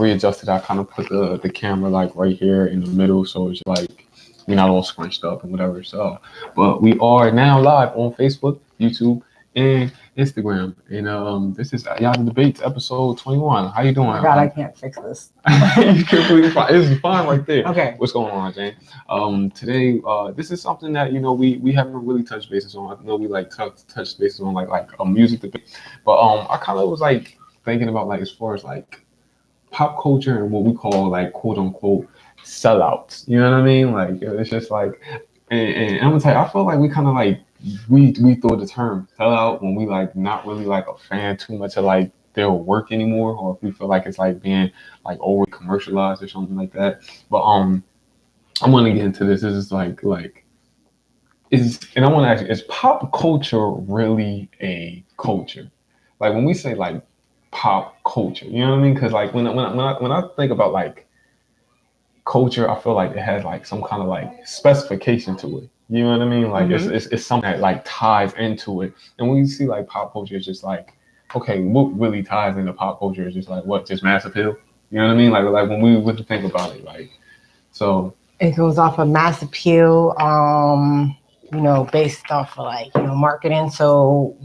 readjusted. I kind of put the camera like right here in the middle, so it's like we're not all scrunched up and whatever. So, but we are now live on Facebook, YouTube, and Instagram. And this is Yatta Debates episode 21. How you doing? Oh my God, I can't fix this. You completely fine. It's fine right there. Okay. What's going on, Jane? Today, this is something that we haven't really touched bases on. I know we like touch bases on like a music debate, but I kind of was like thinking about like as far as like pop culture and what we call like quote unquote sellouts. You know what I mean? Like it's just like, and I'm gonna tell you, I feel like we kind of like we throw the term sellout when we like not really like a fan too much of like their work anymore, or if we feel like it's like being like over commercialized or something like that. But I want to get into this. This is like is, and I want to ask you: is pop culture really a culture? Like when we say like pop culture, you know what I mean? Because like when I think about like culture, I feel like it has like some kind of like specification to it. You know what I mean? Like it's something that like ties into it. And when you see like pop culture, it's just like, okay, what really ties into pop culture is just like what, just mass appeal. You know what I mean? Like when we really think about it, like so. It goes off of mass appeal, based off of like marketing. So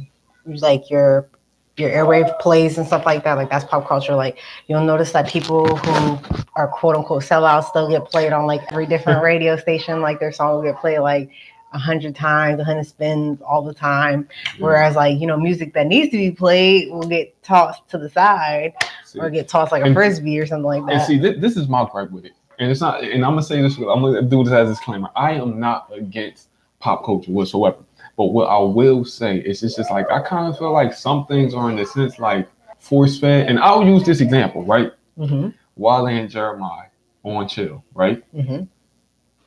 like your airwave plays and stuff like that. Like that's pop culture. Like you'll notice that people who are quote unquote sellouts still get played on like 3 different radio stations. Like their song will get played like 100 times, 100 spins all the time. Whereas like music that needs to be played will get tossed to the side or get tossed like a frisbee or something like that. And see, this is my gripe with it. And it's not. And I'm gonna say this. I'm gonna do this as a disclaimer. I am not against pop culture whatsoever. But what I will say is it's just like I kind of feel like some things are in a sense like force fed. And I'll use this example, right? Wale and Jeremiah on Chill, right?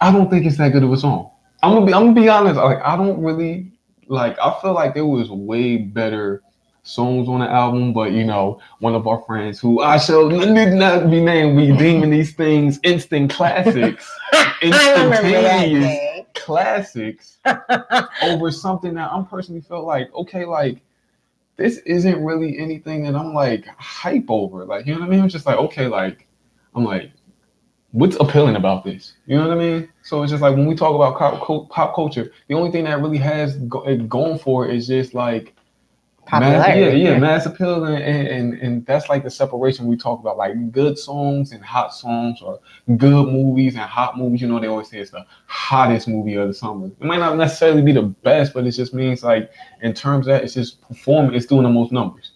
I don't think it's that good of a song. I'm gonna be honest. Like I don't really like. I feel like there was way better songs on the album, but one of our friends who I shall need not be named, we deeming these things instant classics, instantaneous classics over something that I'm personally felt like, okay, like this isn't really anything that I'm like hype over. Like, you know what I mean? I'm just like, okay, like I'm like, what's appealing about this? You know what I mean? So it's just like when we talk about pop culture, the only thing that really has going for it is just like mass appeal, and that's like the separation we talk about, like good songs and hot songs, or good movies and hot movies. They always say it's the hottest movie of the summer. It might not necessarily be the best, but it just means like in terms of that, it's just performing, it's doing the most numbers.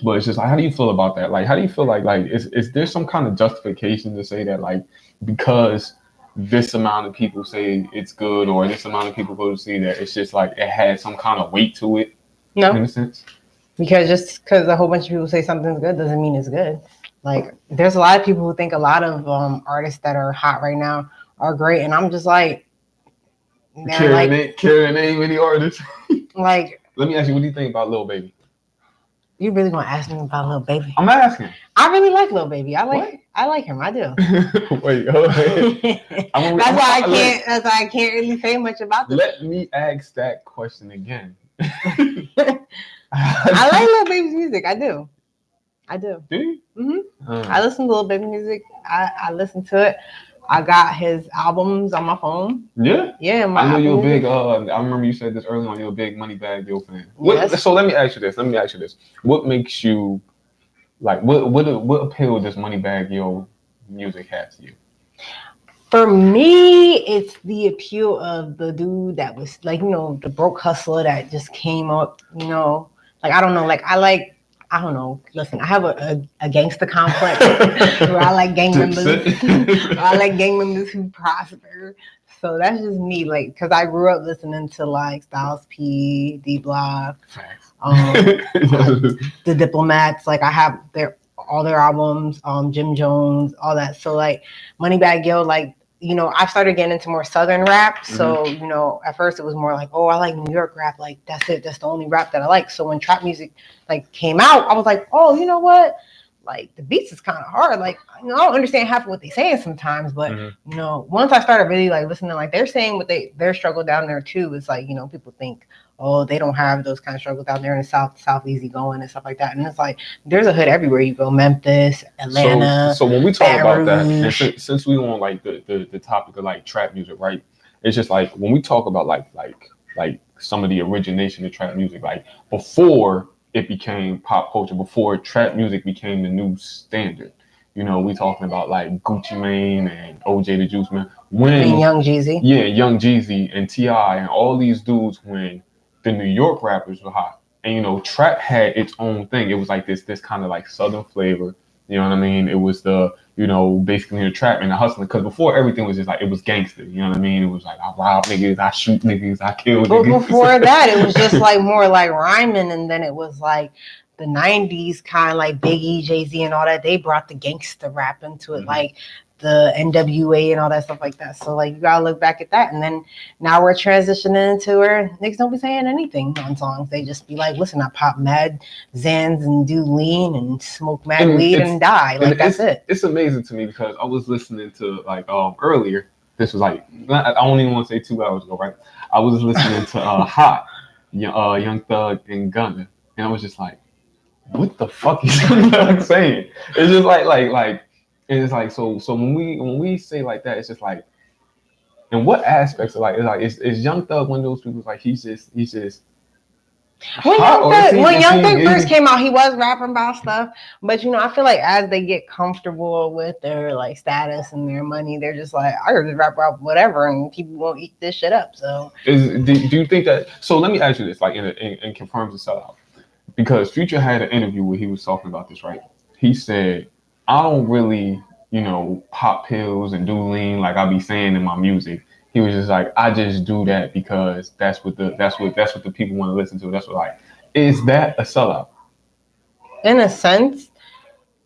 But it's just like, how do you feel about that? Like, how do you feel like is there some kind of justification to say that like because this amount of people say it's good, or this amount of people go to see that, it's just like it has some kind of weight to it? No, in a sense, because just because a whole bunch of people say something's good doesn't mean it's good. Like there's a lot of people who think a lot of artists that are hot right now are great, and I'm just like, Karen ain't many artists. Like, let me ask you, what do you think about Lil Baby? You really gonna ask me about Lil Baby? I'm asking. I really like Lil Baby. I like him. I do. Wait, hold on. That's why I can't really say much about this. Let me ask that question again. I like Lil Baby's music. I do. Do you? I listen to Lil Baby music. I listen to it. I got his albums on my phone. Yeah? Yeah. I know you're a big, I remember you said this early on, you're a big Moneybagg Yo fan. Yes. So let me ask you this. What makes you, like, what appeal does Moneybagg Yo music have to you? For me, it's the appeal of the dude that was, like, the broke hustler that just came up, Like, I don't know, like, I don't know. Listen, I have a gangster complex where I like gang members. I like gang members who prosper. So that's just me, like, because I grew up listening to like Styles P, D Block, the Diplomats. Like I have all their albums, Jim Jones, all that. So like Moneybagg Yo, like, I started getting into more Southern rap. So, at first it was more like, oh, I like New York rap. Like, that's it. That's the only rap that I like. So when trap music, like, came out, I was like, oh, you know what? like the beats is kind of hard. Like, I don't understand half of what they're saying sometimes, but Mm-hmm. once I started really like listening, like they're saying what their struggle down there too. It's like, people think, oh, they don't have those kind of struggles down there in the South easy going and stuff like that. And it's like there's a hood everywhere you go, Memphis, Atlanta, So when we talk Baton about that, and Rouge. since we on like the topic of like trap music, right? It's just like when we talk about like some of the origination of trap music, like before it became pop culture, before trap music became the new standard. We talking about like Gucci Mane and OJ the Juice Man. And When Young Jeezy. yeah, Young Jeezy and T.I. and all these dudes, when the New York rappers were hot. And trap had its own thing. It was like this kind of like southern flavor. You know what I mean? It was basically the trap and the hustling. Because before everything was just like it was gangster. You know what I mean? It was like I rob niggas, I shoot niggas, I kill But niggas. before that, it was just like more like rhyming, and then it was like the '90s kind of like Biggie, Jay-Z, and all that. They brought the gangster rap into it, like the NWA and all that stuff like that. So like you gotta look back at that, and then now we're transitioning into where niggas don't be saying anything on songs. They just be like, listen, I pop mad Zans and do lean and smoke mad weed and die. Like that's it. It's amazing to me because I was listening to like earlier. This was like I don't even want to say 2 hours ago, right? I was listening to Hot, Young Thug and Gunna, and I was just like, what the fuck is Young Thug saying? It's just like. And it's like so when we say like that, it's just like in what aspects of like it's like is Young Thug one of those people like he's just when Young Thug first came out, he was rapping about stuff, but I feel like as they get comfortable with their like status and their money, they're just like, I could just rap about whatever, and people won't eat this shit up. So do you think that? So let me ask you this, like in confirms the sellout, because Future had an interview where he was talking about this, right? He said, I don't really pop pills and do lean like I be saying in my music. He was just like, I just do that because that's what the people want to listen to. That's what like, is that a sellout? In a sense,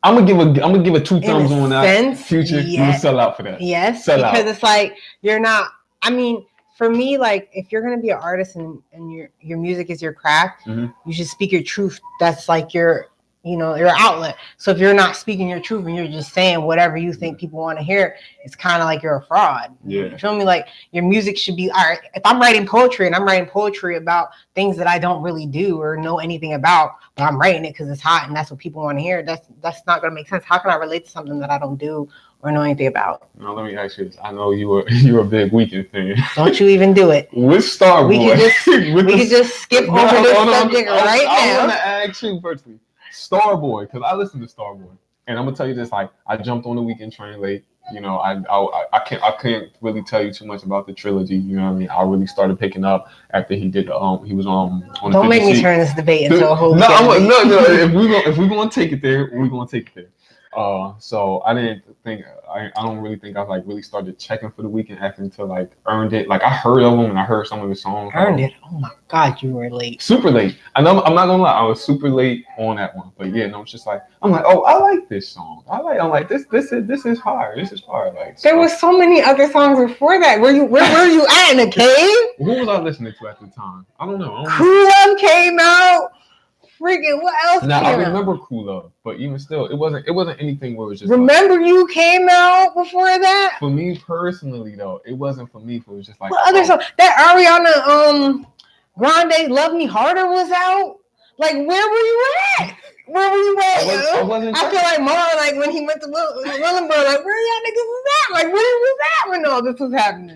I'm gonna give a 2 thumbs on that. Future, yeah, you a sellout for that. Yes, sell because out. It's like you're not. I mean, for me, like if you're gonna be an artist and your music is your craft, you should speak your truth. That's like your outlet. So if you're not speaking your truth and you're just saying whatever you think people want to hear, it's kind of like you're a fraud. Yeah. You feel me? Like your music should be, all right, if I'm writing poetry and I'm writing poetry about things that I don't really do or know anything about, but I'm writing it because it's hot and that's what people want to hear, that's not going to make sense. How can I relate to something that I don't do or know anything about? Now let me ask you this. I know you're a big Weekend fan. Don't you even do it. With Starboy. We could just skip over this subject right now. I want to ask you firstly. Starboy, because I listened to Starboy, and I'm gonna tell you this: like, I jumped on the Weekend train late. I can't really tell you too much about the trilogy. You know what I mean? I really started picking up after he did he was on. Don't make me turn this debate into a whole. No. If we're gonna take it there, we're gonna take it there. So I didn't think I don't really think I like really started checking for the Weekend after until like Earned It. Like I heard of him and I heard some of his songs. Earned It. Oh my God, you were late. Super late. I know I'm not gonna lie, I was super late on that one. But yeah, no, it's just like I'm like, oh, I like this song. I'm like this is hard. This is hard. Like there was so many other songs before that. Where were you at, in a cave? Who was I listening to at the time? I don't know. Cool Love came out. Freaking what else? Now I remember Cool Love, but even still, it wasn't anything where it was just. Remember like, You came out before that. For me personally, though, it wasn't for me. It was just like what other song? That Ariana Grande Love Me Harder was out. Like where were you at? Where were you at? I feel like Mar, like when he went to Willenburg, like where y'all niggas was at? Like where was that when all this was happening?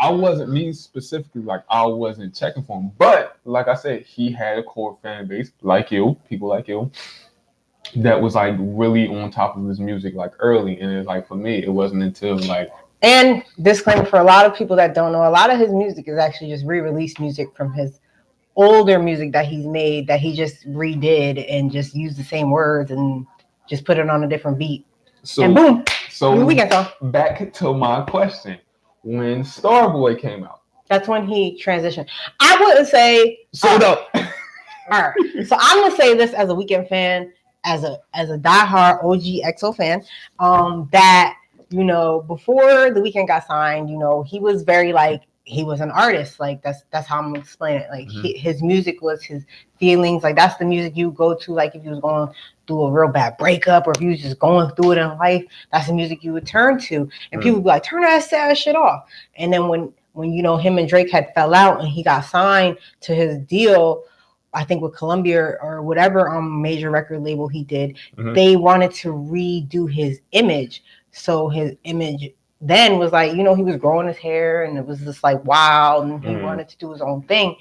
I wasn't me specifically, like I wasn't checking for him. But like I said, he had a core fan base like you, people like you, that was like really on top of his music like early. And it's like for me, it wasn't until like. And disclaimer for a lot of people that don't know, a lot of his music is actually just re-released music from his older music that he's made that he just redid and just used the same words and just put it on a different beat. So and boom. So back to my question. When Starboy came out, that's when he transitioned. I wouldn't say sold up. All right, so I'm gonna say this as a Weekend fan, as a diehard OG EXO fan, that before the Weekend got signed, he was very like he was an artist. Like that's how I'm gonna explain it. Like his music was his feelings. Like that's the music you go to. Like if you was going through a real bad breakup, or if you was just going through it in life, that's the music you would turn to. And people would be like, turn that sad shit off. And then when you know him and Drake had fell out and he got signed to his deal, I think with Columbia or whatever major record label he did, they wanted to redo his image. So his image then was like, you know, he was growing his hair and it was just like wild, and he wanted to do his own thing.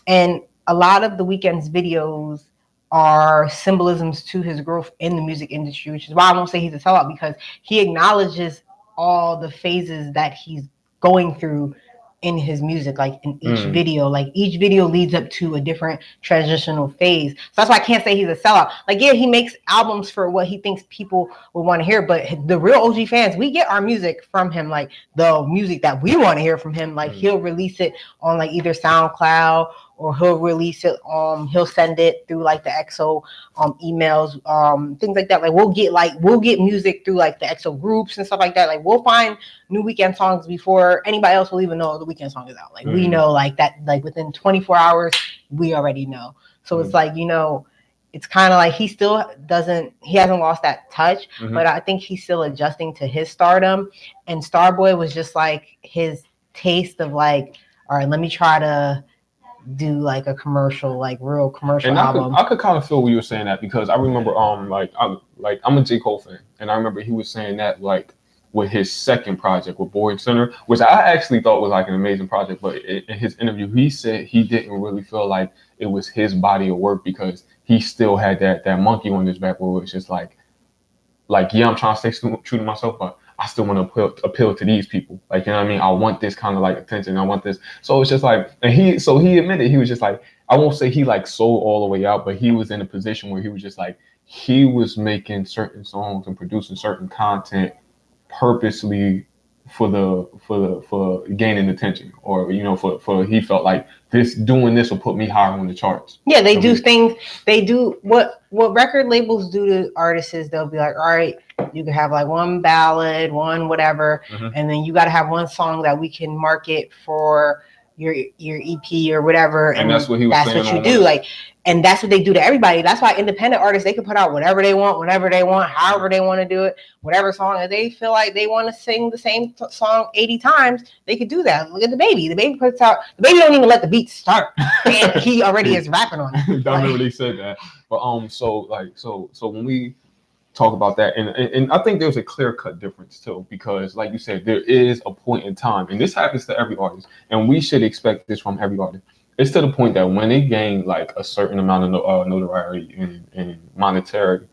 And a lot of the Weeknd's videos are symbolisms to his growth in the music industry, which is why I won't say he's a sellout, because he acknowledges all the phases that he's going through in his music, like in each video. Like each video leads up to a different transitional phase. So that's why I can't say he's a sellout. Like, yeah, he makes albums for what he thinks people will want to hear, but the real OG fans, we get our music from him, like the music that we want to hear from him. Like he'll release it on like either SoundCloud, or he'll release it he'll send it through like the EXO emails, things like that. Like we'll get music through like the EXO groups and stuff like that. Like we'll find new Weeknd songs before anybody else will even know the Weeknd song is out. Like we know like that, like within 24 hours we already know. So it's like, you know, it's kind of like he hasn't lost that touch, but I think he's still adjusting to his stardom. And Starboy was just like his taste of like, all right, let me try to do like a commercial, like real commercial album. I could kind of feel what you were saying that, because I remember I'm a J. Cole fan, and I remember he was saying that like with his second project with Boyd Center, which I actually thought was like an amazing project, but in his interview he said he didn't really feel like it was his body of work, because he still had that monkey on his back where it was just like yeah, I'm trying to stay true to myself, but I still want to appeal to these people. Like, you know what I mean? I want this kind of like attention. I want this. So it's just like, and he admitted, he was just like, I won't say he like sold all the way out, but he was in a position where he was just like, he was making certain songs and producing certain content purposely for gaining attention, or, you know, for he felt like doing this will put me higher on the charts. Yeah, they do things. They do what record labels do to artists is they'll be like, all right, you can have like one ballad, one whatever, and then you got to have one song that we can market for your EP or whatever. And that's what he was saying. That's what you do. Like, and that's what they do to everybody. That's why independent artists, they can put out whatever they want, whenever they want, however they want to do it, whatever song. If they feel like they want to sing the same song 80 times, they could do that. Look at the baby. The baby puts out. The baby don't even let the beat start, and he already is rapping on it. I remember they said that. But so when we talk about that, and I think there's a clear-cut difference too, because like you said, there is a point in time, and this happens to every artist, and we should expect this from every artist. It's to the point that when they gain like a certain amount of notoriety and monetary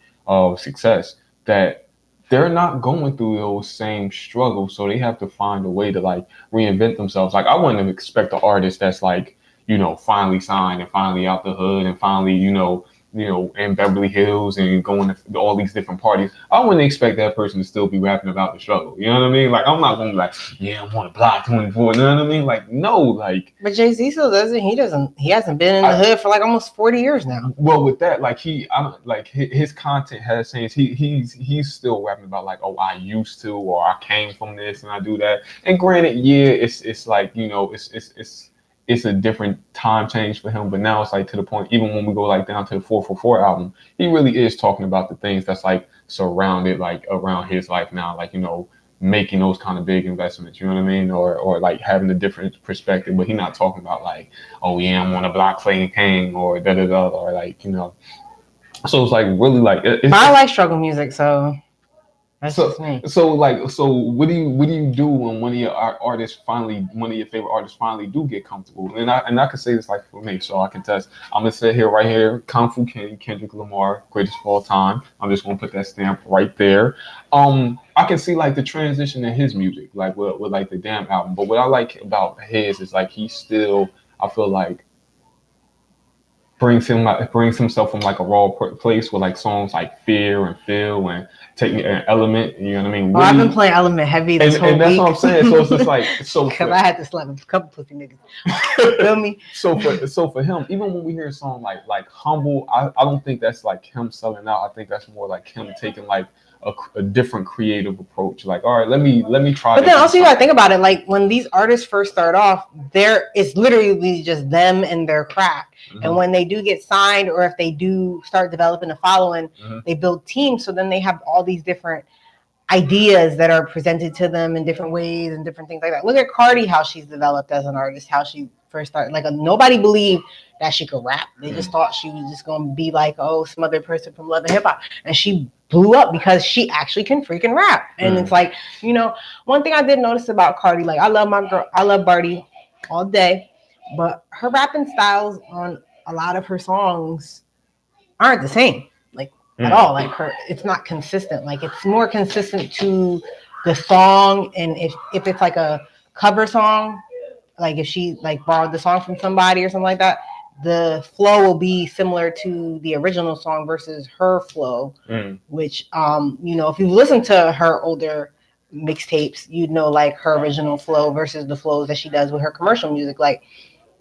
success, that they're not going through those same struggles, so they have to find a way to like reinvent themselves. Like I wouldn't expect an artist that's like, you know, finally signed and finally out the hood and finally, you know, in Beverly Hills and going to all these different parties. I wouldn't expect that person to still be rapping about the struggle. You know what I mean? Like, I'm not going to be like, yeah, I'm on the block 24. You know what I mean? Like, no, like. But Jay-Z still doesn't. He hasn't been in the hood for like almost 40 years now. Well, with that, like his content has changed. He's still rapping about like, oh, I used to, or I came from this and I do that. And granted, yeah, it's like, you know, it's a different time change for him, but now it's like to the point, even when we go like down to the 444 album, he really is talking about the things that's like surrounded like around his life now, like, you know, making those kind of big investments, you know what I mean? Or like having a different perspective, but he's not talking about like, oh yeah, I'm on a block playing King or da-da-da, or like, you know. So it's like really like I like struggle music, so that's just me. So what do you do when one of your favorite artists finally do get comfortable? And I can say this like for me, so I can test. I'm gonna sit here right here, Kung Fu King, Kendrick Lamar, greatest of all time. I'm just gonna put that stamp right there. I can see like the transition in his music, like with like the Damn album. But what I like about his is like he still, I feel like, brings himself from like a raw place with like songs like Fear and Feel and Take Me an Element, you know what I mean? Well, I've been playing Element heavy this whole week. And that's what I'm saying. So it's just like, because I had to slap a couple pussy niggas. Feel me? So for him, even when we hear a song like Humble, I don't think that's like him selling out. I think that's more like him taking like a different creative approach. Like, all right, let me try. But then also you gotta think about it. Like when these artists first start off, it's literally just them and their craft. Mm-hmm. And when they do get signed, or if they do start developing a following, mm-hmm. they build teams. So then they have all these different ideas that are presented to them in different ways and different things like that. Look at Cardi, how she's developed as an artist, how she first started. Like nobody believed that she could rap. They just thought she was just going to be like, oh, some other person from Love and Hip Hop. And she blew up because she actually can freaking rap. And it's like, you know, one thing I did notice about Cardi, like I love my girl, I love Barty all day, but her rapping styles on a lot of her songs aren't the same. Like at all. Like it's not consistent. Like it's more consistent to the song, and if it's like a cover song, like if she like borrowed the song from somebody or something like that, the flow will be similar to the original song versus her flow. Which you know, if you listen to her older mixtapes, you'd know like her original flow versus the flows that she does with her commercial music. Like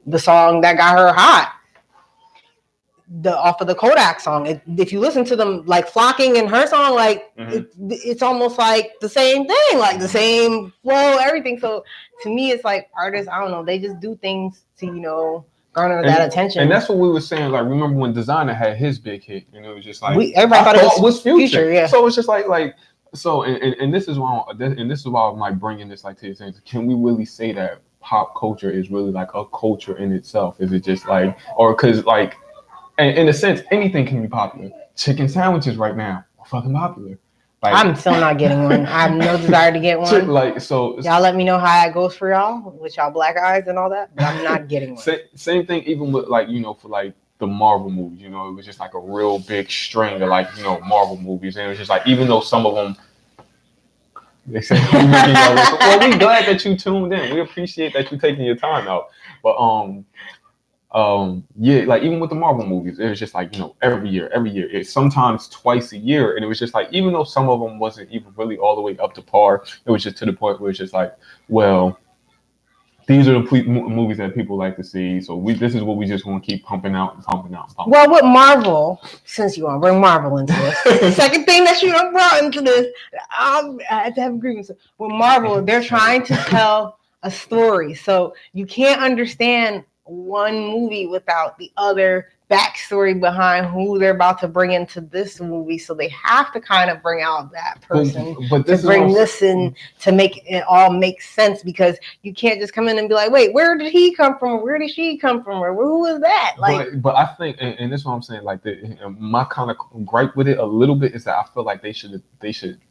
the song that got her hot, off of the Kodak song. If you listen to them, like Flocking and her song, like it's almost like the same thing, like the same flow, everything. So to me, it's like artists, I don't know, they just do things to, you know, garner that attention. And that's what we were saying. Like, remember when Designer had his big hit, and it was just like everybody thought it was Future. Yeah. So it's just like. So and this is why I'm like bringing this like to your attention. Can we really say that pop culture is really like a culture in itself? Is it just like, or because like. And in a sense, anything can be popular. Chicken sandwiches right now are fucking popular. Like, I'm still not getting one. I have no desire to get one. Like so, y'all let me know how that goes for y'all with y'all black eyes and all that. But I'm not getting one. Same thing, even with like, you know, for like the Marvel movies. You know, it was just like a real big string of like, you know, Marvel movies, and it was just like, even though some of them. They say, well, we glad that you tuned in. We appreciate that you taking your time out. But yeah, like even with the Marvel movies, it was just like, you know, every year, it's sometimes twice a year, and it was just like, even though some of them wasn't even really all the way up to par, it was just to the point where it's just like, well, these are the movies that people like to see, so this is what we just want to keep pumping out. Well, with Marvel, since you want to bring Marvel into this, the second thing that you done brought into this, I had to have agreements with Marvel. They're trying to tell a story, so you can't understand one movie without the other backstory behind who they're about to bring into this movie. So they have to kind of bring out that person to bring this in to make it all make sense, because you can't just come in and be like, wait, where did he come from? Where did she come from? Or who is that? Like, but I think, and this is what I'm saying, like my kind of gripe with it a little bit is that I feel like they should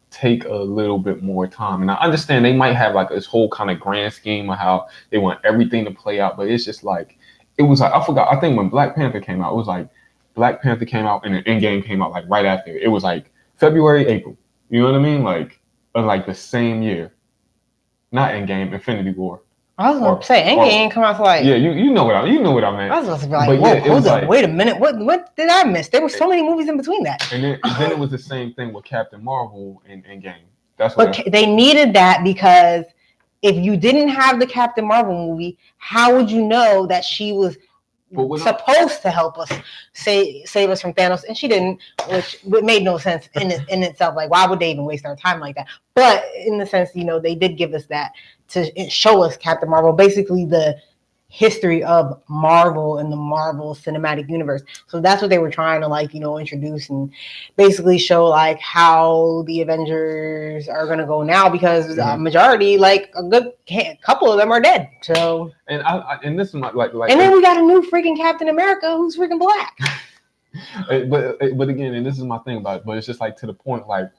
take a little bit more time. And I understand they might have like this whole kind of grand scheme of how they want everything to play out, but it's just like, it was like, I forgot, I think when Black Panther came out, it was like Black Panther came out and then Endgame came out like right after. It was like February, April. You know what I mean? Like the same year. Not Endgame, Infinity War. I was gonna say Endgame ain't come out for like, yeah, you know what I meant. I was supposed to be like, whoa, hold up, wait a minute, what did I miss? There were so many movies in between that. And then it was the same thing with Captain Marvel and Endgame. But they needed that, because if you didn't have the Captain Marvel movie, how would you know that she was supposed to help us save us from Thanos? And she didn't, which made no sense in itself. Like, why would they even waste our time like that? But in the sense, you know, they did give us that to show us Captain Marvel, basically the history of Marvel and the Marvel Cinematic Universe. So that's what they were trying to, like, you know, introduce and basically show like how the Avengers are going to go now, because majority, like a good couple of them are dead. So and this is my like and then we got a new freaking Captain America who's freaking black. but again, and this is my thing about it, but it's just like to the point, like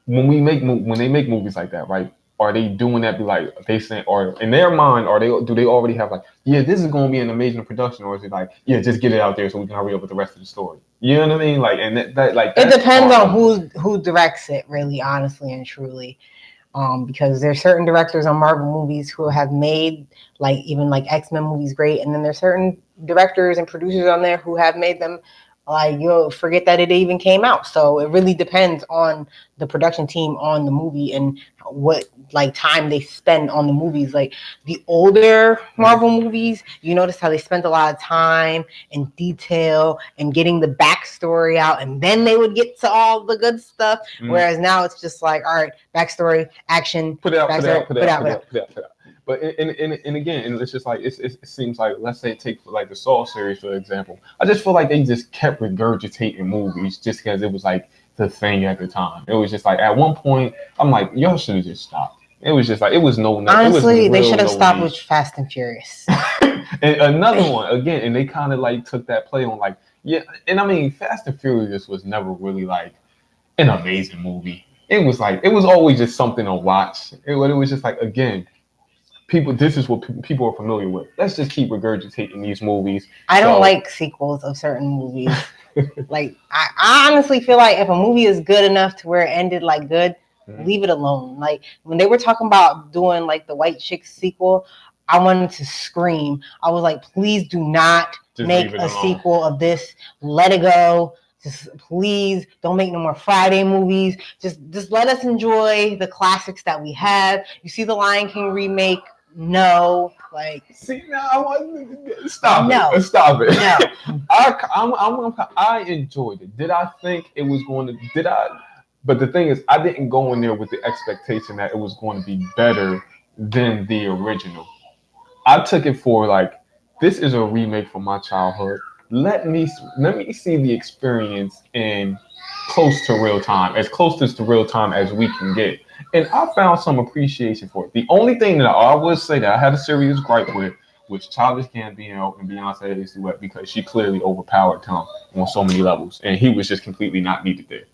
when they make movies like that, right? Are they doing that? Be like, they saying, or in their mind, do they already have like, yeah, this is going to be an amazing production, or is it like, yeah, just get it out there so we can hurry up with the rest of the story? You know what I mean? Like, and that like it depends on who directs it, really, honestly and truly. Because there's certain directors on Marvel movies who have made like even like X-Men movies great, and then there's certain directors and producers on there who have made them like you'll forget that it even came out. So it really depends on the production team on the movie and what like time they spend on the movies. Like the older Marvel movies, you notice how they spent a lot of time and detail and getting the backstory out, and then they would get to all the good stuff. Whereas now it's just like, all right, backstory, action, put it out, put it backstory, out, put it out, put it out, put it out, put it out. But and again, and it's just like it seems like, let's say take like the Saw series for example. I just feel like they just kept regurgitating movies just because it was like the thing at the time. It was just like at one point I'm like, y'all should have just stopped. It was just like it was no. Honestly, It was they should have no stopped need. with Fast and Furious. And another one again, and they kind of like took that play on like yeah, and I mean Fast and Furious was never really like an amazing movie. It was like it was always just something to watch. It was just like again, people. This is what people are familiar with. Let's just keep regurgitating these movies. I don't like sequels of certain movies. Like I honestly feel like if a movie is good enough to where it ended like good, leave it alone. Like when they were talking about doing like the White Chicks sequel, I wanted to scream. I was like, please do not Just make leave it a alone. sequel of this. Let it go. Just please don't make no more Friday movies. Just let us enjoy the classics that we have. You see the Lion King remake? No, like See now, I want stop no, it. Stop it. no. I enjoyed it. Did I think it was going to? Did I? But the thing is, I didn't go in there with the expectation that it was going to be better than the original. I took it for like this is a remake from my childhood. Let me see the experience in close to real time, as close to real time as we can get. And I found some appreciation for it. The only thing that I would say that I had a serious gripe with was Childish Gambino and Beyonce's duet because she clearly overpowered him on so many levels, and he was just completely not needed there.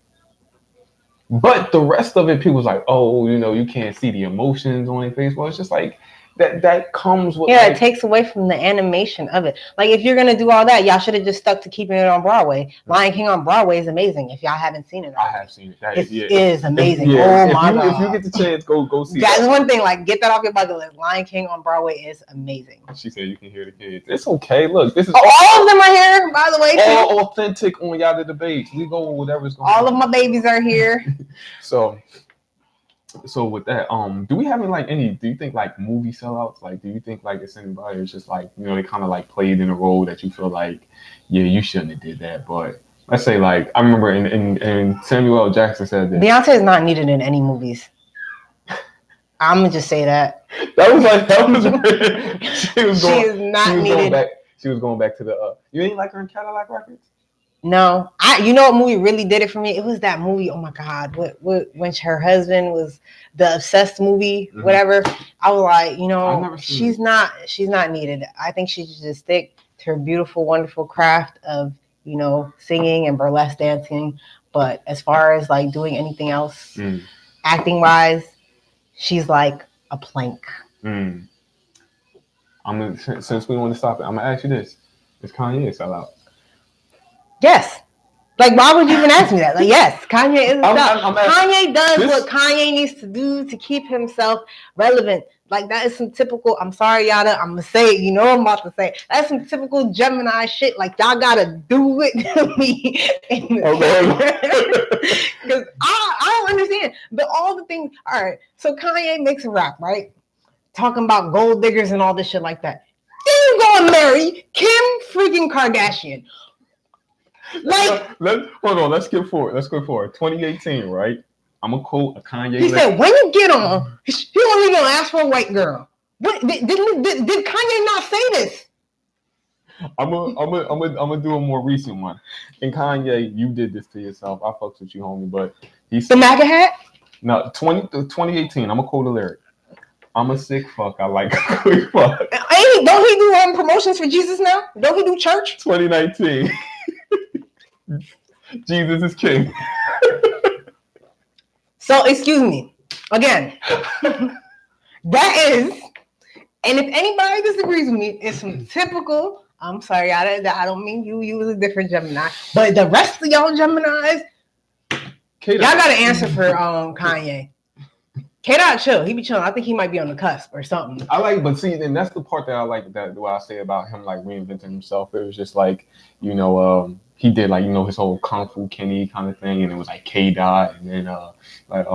But the rest of it, people was like, oh, you know, you can't see the emotions on their face. Well, it's just like that comes with yeah, like, it takes away from the animation of it. Like if you're gonna do all that, y'all should have just stuck to keeping it on Broadway. Lion King on Broadway is amazing. If y'all haven't seen it, I have seen it. That it yeah. is amazing. Yeah, Oh my god! if you get the chance, go see That's that. one thing. Like get that off your bucket list. Lion King on Broadway is amazing. She said you can hear the kids. It's okay. Look, this is all of them are here, by the way. All authentic on Yatta Debates. We go with whatever's going all on. All of my babies are here. So with that, do we have any do you think like movie sellouts? Like do you think like it's anybody who's just like, you know, they kind of like played in a role that you feel like, yeah, you shouldn't have did that. But let's say like I remember in Samuel L. Jackson said that Beyonce is not needed in any movies. I'm gonna just say that. That was she is not needed. She was going back to the you ain't like her in Cadillac Records? No, you know what movie really did it for me? It was that movie. Oh my god, what when her husband was the obsessed movie, whatever. I was like, you know, she's not needed. I think she should just stick to her beautiful, wonderful craft of, you know, singing and burlesque dancing. But as far as like doing anything else, acting wise, she's like a plank. I'm gonna, since we want to stop it, I'm gonna ask you this: is Kanye a sellout? Yes. Like, why would you even ask me that? Like, yes, Kanye is a sellout. Kanye does what Kanye needs to do to keep himself relevant. Like, that is some typical, I'm sorry, Yatta, I'm going to say it. You know what I'm about to say. That's some typical Gemini shit. Like, y'all got to do it to me. Because I don't understand. But all the things, all right, so Kanye makes a rap, right? Talking about gold diggers and all this shit like that. Then you go and marry Kim freaking Kardashian. Like, hold on, let's go forward. 2018, right? I'm gonna quote a Kanye. He said, "When you get on, he only gonna ask for a white girl." What did Kanye not say this? I'm gonna do a more recent one. And Kanye, you did this to yourself. I fucks with you, homie. But he said, the MAGA hat. No, 2018. I'm gonna quote a lyric. I'm a sick fuck. I like quick fuck. Don't he do promotions for Jesus now? Don't he do church? 2019. Jesus is king. So, excuse me. Again, that is, and if anybody disagrees with me, it's some typical, I'm sorry, I don't mean you was a different Gemini, but the rest of y'all Geminis, y'all got to answer for Kanye. K-Dot chill. He be chilling. I think he might be on the cusp or something. But see, and that's the part that I like, that what I say about him like reinventing himself. It was just like, you know, he did like his whole Kung Fu Kenny kind of thing, and it was like K Dot, and then like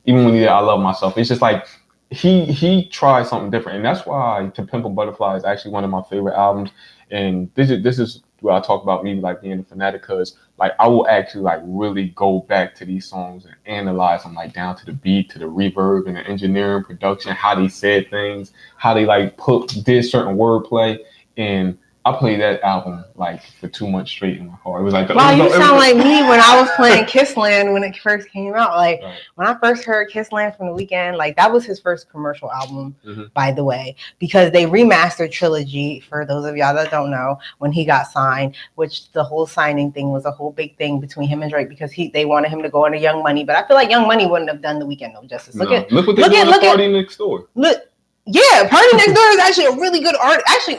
even when he did I Love Myself, it's just like he tried something different, and that's why To Pimp a Butterfly is actually one of my favorite albums. And this is where I talk about me like being a fanatic, because like I will actually like really go back to these songs and analyze them like down to the beat, to the reverb and the engineering, production, how they said things, how they like did certain wordplay. And I played that album like for 2 months straight in my car. It was like wow, you sound like me when I was playing Kissland when it first came out. Like right. when I first heard Kissland from The Weeknd, like that was his first commercial album, by the way, because they remastered Trilogy. For those of y'all that don't know, when he got signed, which the whole signing thing was a whole big thing between him and Drake, because they wanted him to go into Young Money, but I feel like Young Money wouldn't have done The Weeknd no justice. Look what they do on Party Next Door. Look. Yeah, Party Next Door is actually a really good art. Actually,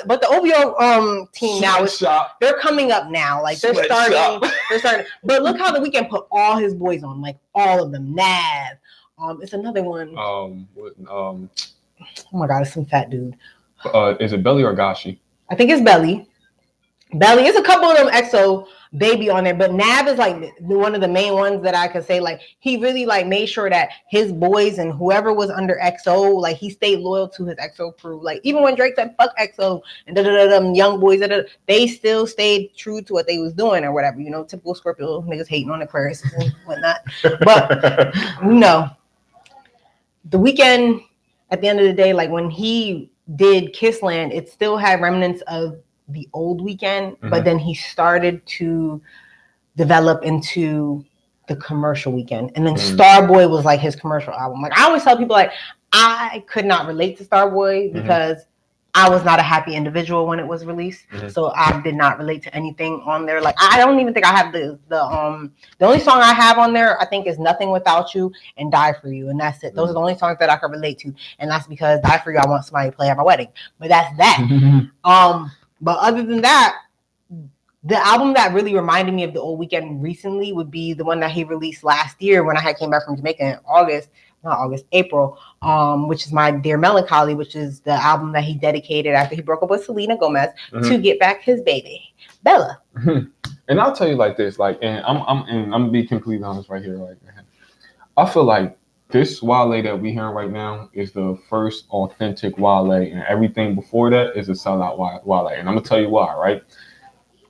but the OVO team now they're coming up now. Like they're starting. But look how The Weeknd put all his boys on, like all of them. Nav. It's another one. Oh my God, it's some fat dude. Is it Belly or Gashi? I think it's Belly. Belly is a couple of them EXO baby on there, but Nav is like one of the main ones that I could say like he really like made sure that his boys and whoever was under EXO, like he stayed loyal to his EXO crew. Like even when Drake said fuck EXO and them young boys, they still stayed true to what they was doing or whatever. Typical Scorpio niggas hating on Aquarius and whatnot. But The Weeknd, at the end of the day, like when he did Kissland, it still had remnants of the old Weeknd, but then he started to develop into the commercial Weeknd, and then Starboy was like his commercial album. Like I always tell people, like I could not relate to Starboy because I was not a happy individual when it was released, so I did not relate to anything on there. Like I don't even think I have the only song I have on there I think is Nothing Without You and Die For You, and that's it. Those are the only songs that I can relate to, and that's because Die For You I want somebody to play at my wedding. But that's that. But other than that, the album that really reminded me of the old Weeknd recently would be the one that he released last year when I had came back from Jamaica in April, which is My Dear Melancholy, which is the album that he dedicated after he broke up with Selena Gomez to get back his baby, Bella. And I'll tell you like this, like, and I'm gonna be completely honest right here, like, I feel like this Wale that we hearing right now is the first authentic Wale, and everything before that is a sellout Wale. And I'm gonna tell you why, right?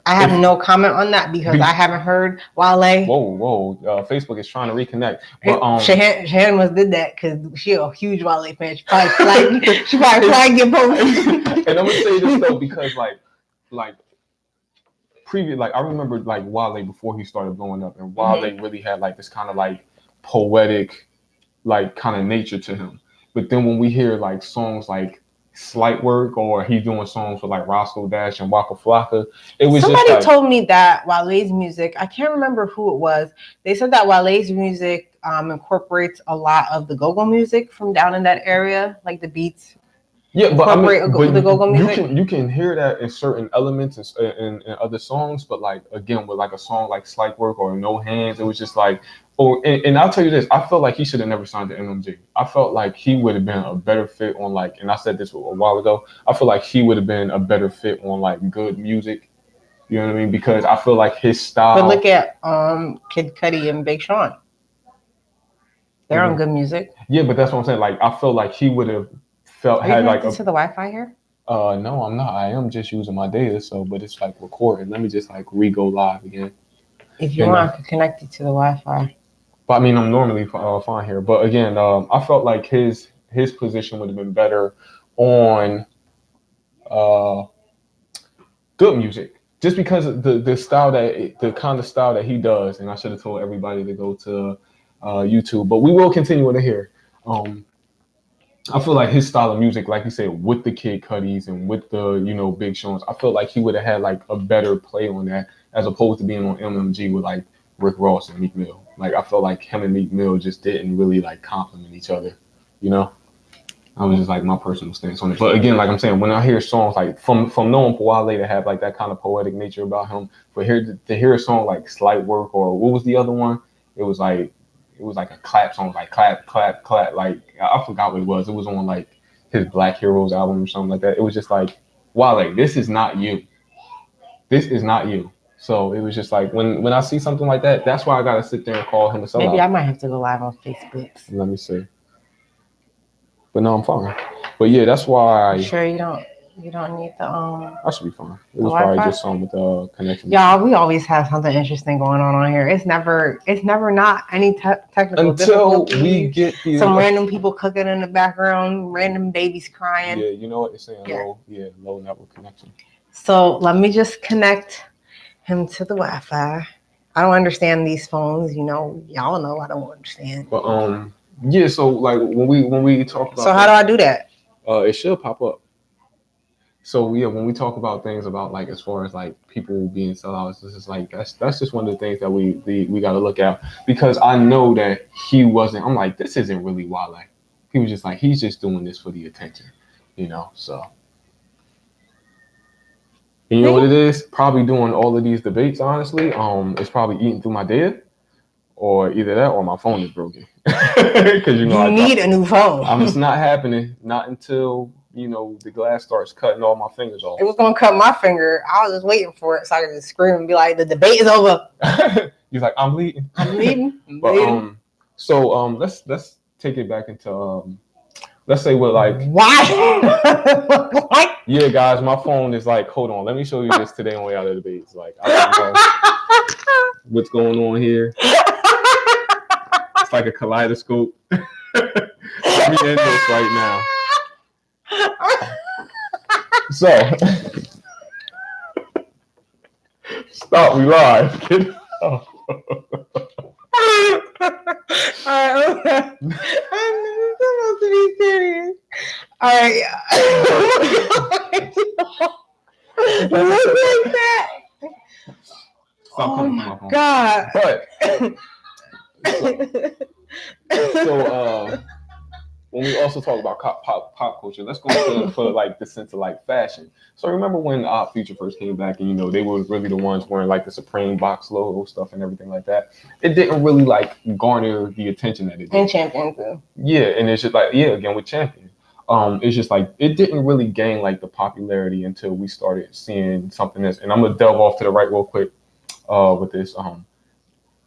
I have no comment on that because I haven't heard Wale. Whoa! Facebook is trying to reconnect. But Shahan must did that because she a huge Wale fan. She probably flagged your post. And I'm gonna say this though because like previous, like I remember like Wale before he started blowing up, and Wale really had like this kind of like poetic, like kind of nature to him. But then when we hear like songs like Slight Work, or he's doing songs with like Roscoe Dash and Waka Flocka, it was somebody just like, told me that Wale's music, I can't remember who it was, they said that Wale's music incorporates a lot of the go-go music from down in that area, like the beats. Yeah, but the go-go music. You can hear that in certain elements in other songs, but like again with like a song like Slight Work or No Hands, it was just like, and I'll tell you this, I felt like he should have never signed to MMG. I felt like he would have been a better fit on like, and I said this a while ago, I feel like he would have been a better fit on like Good Music. You know what I mean? Because I feel like his style. But look at Kid Cudi and Big Sean. They're on Good Music. Yeah, but that's what I'm saying. Like I feel like he would have Are you connected to the Wi-Fi here? No, I'm not. I am just using my data, but it's like recorded. Let me just like re-go live again. If you want, I could connect it to the Wi-Fi. But I mean, I'm normally fine here. But again, I felt like his position would have been better on Good Music, just because of the style the kind of style that he does. And I should have told everybody to go to YouTube, but we will continue in here. I feel like his style of music, like you said, with the Kid Cudis and with the Big Sean's, I feel like he would have had like a better play on that as opposed to being on MMG with like Rick Ross and Meek Mill. Like I felt like him and Meek Mill just didn't really like complement each other. I was just like my personal stance on it. But again, like I'm saying, when I hear songs like from knowing Wale to have like that kind of poetic nature about him, but to hear a song like Slight Work, or what was the other one? It was like a clap song, like clap, clap, clap. Like I forgot what it was. It was on like his Black Heroes album or something like that. It was just like, Wale, this is not you. This is not you. So it was just like when I see something like that, that's why I gotta sit there and call him a Maybe I sellout. might have to go live on Facebook. Let me see. But no, I'm fine. But yeah, that's why You sure you don't need I should be fine. It the was probably Wi-Fi? just something with the connection issue. Y'all, we always have something interesting going on here. It's never not any technical Until we difficulties. get the Some random people cooking in the background, random babies crying. yeah, you know what it's saying Yeah. low network connection. So let me just connect him to the Wi-Fi. I don't understand these phones. Y'all know I don't understand. But yeah, so like when we talk about So how do I do that? it should pop up. So yeah, when we talk about things about like as far as like people being sellouts, this is like that's just one of the things that we got to look at because I know that he wasn't. I'm like this isn't really Wale. He was just like he's just doing this for the attention, So and you know what it is? Probably doing all of these debates. Honestly, it's probably eating through my data, or either that or my phone is broken. Because You need a new phone. it's not happening. Not until the glass starts cutting all my fingers off. It was gonna cut my finger. I was just waiting for it so I could just scream and be like, "The debate is over." He's like, I'm bleeding. I'm leaving. But so let's take it back into let's say what like why? yeah guys, my phone is like hold on, let me show you this today on Yatta Debates. Like I don't know what's going on here. It's like a kaleidoscope. Let me end this right now. So stop, we live. Kid. Oh. Alright, okay. I'm supposed to be serious. Alright. Look like that. Stop Oh my god. But so when we also talk about pop culture, let's go for like the sense of like fashion. So remember when Future first came back and they were really the ones wearing like the Supreme box logo stuff and everything like that. It didn't really like garner the attention that it did. And Champion too. Yeah, and it's just like again with Champion. It's just like it didn't really gain like the popularity until we started seeing something else. And I'm gonna delve off to the right real quick with this.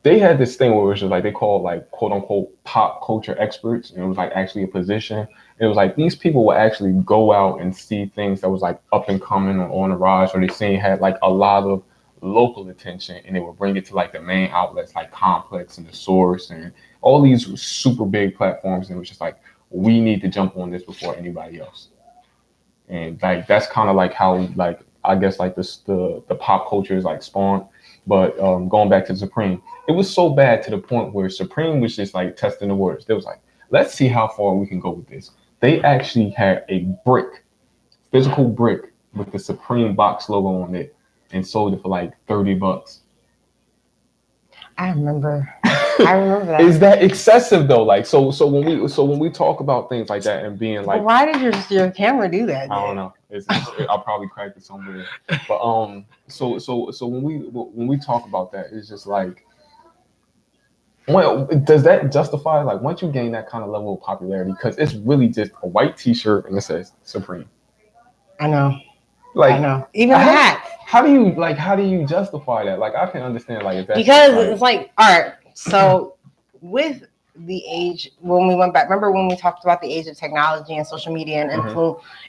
They had this thing where it was just like they called like quote unquote pop culture experts, and it was like actually a position. It was like these people would actually go out and see things that was like up and coming or on the rise, or they seen had like a lot of local attention, and they would bring it to like the main outlets like Complex and The Source and all these super big platforms, and it was just like we need to jump on this before anybody else. And like that's kind of like how like I guess like this the pop culture is like spawned. But going back to the Supreme, it was so bad to the point where Supreme was just like testing the waters. They was like, let's see how far we can go with this. They actually had a brick, physical brick with the Supreme box logo on it, and sold it for like $30. I remember that. Is that excessive though? Like so when we talk about things like that and being like, but why did your camera do that? I don't know. I'll probably crack it somewhere. But so when we talk about that, it's just like, well, does that justify like once you gain that kind of level of popularity? Because it's really just a white T-shirt and it says Supreme. I know. Like I know. Even hats. How do you justify that? Like I can understand like if that's because it's like all right. So with the age when we went back, remember when we talked about the age of technology and social media and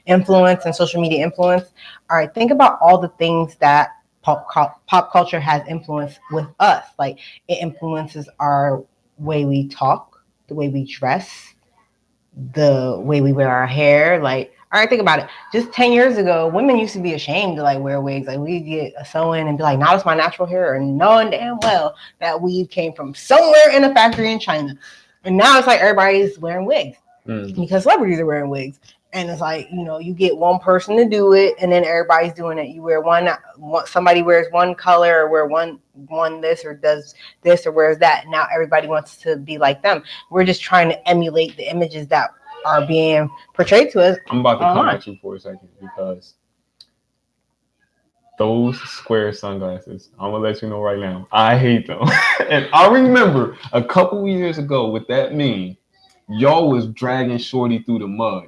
influence and social media influence? All right, think about all the things that pop culture has influenced with us. Like it influences our way we talk, the way we dress, the way we wear our hair. Like, all right, think about it. Just 10 years ago, women used to be ashamed to like wear wigs. Like we'd get a sew-in and be like, "Now it's my natural hair," and knowing damn well that weave came from somewhere in a factory in China. And now it's like everybody's wearing wigs because celebrities are wearing wigs. And it's like, you get one person to do it, and then everybody's doing it. You wear one somebody wears one color or wear one this or does this or wears that. Now everybody wants to be like them. We're just trying to emulate the images that are being portrayed to us. I'm about to come at you for a second because those square sunglasses, I'm gonna let you know right now, I hate them. And I remember a couple years ago with that meme, y'all was dragging Shorty through the mud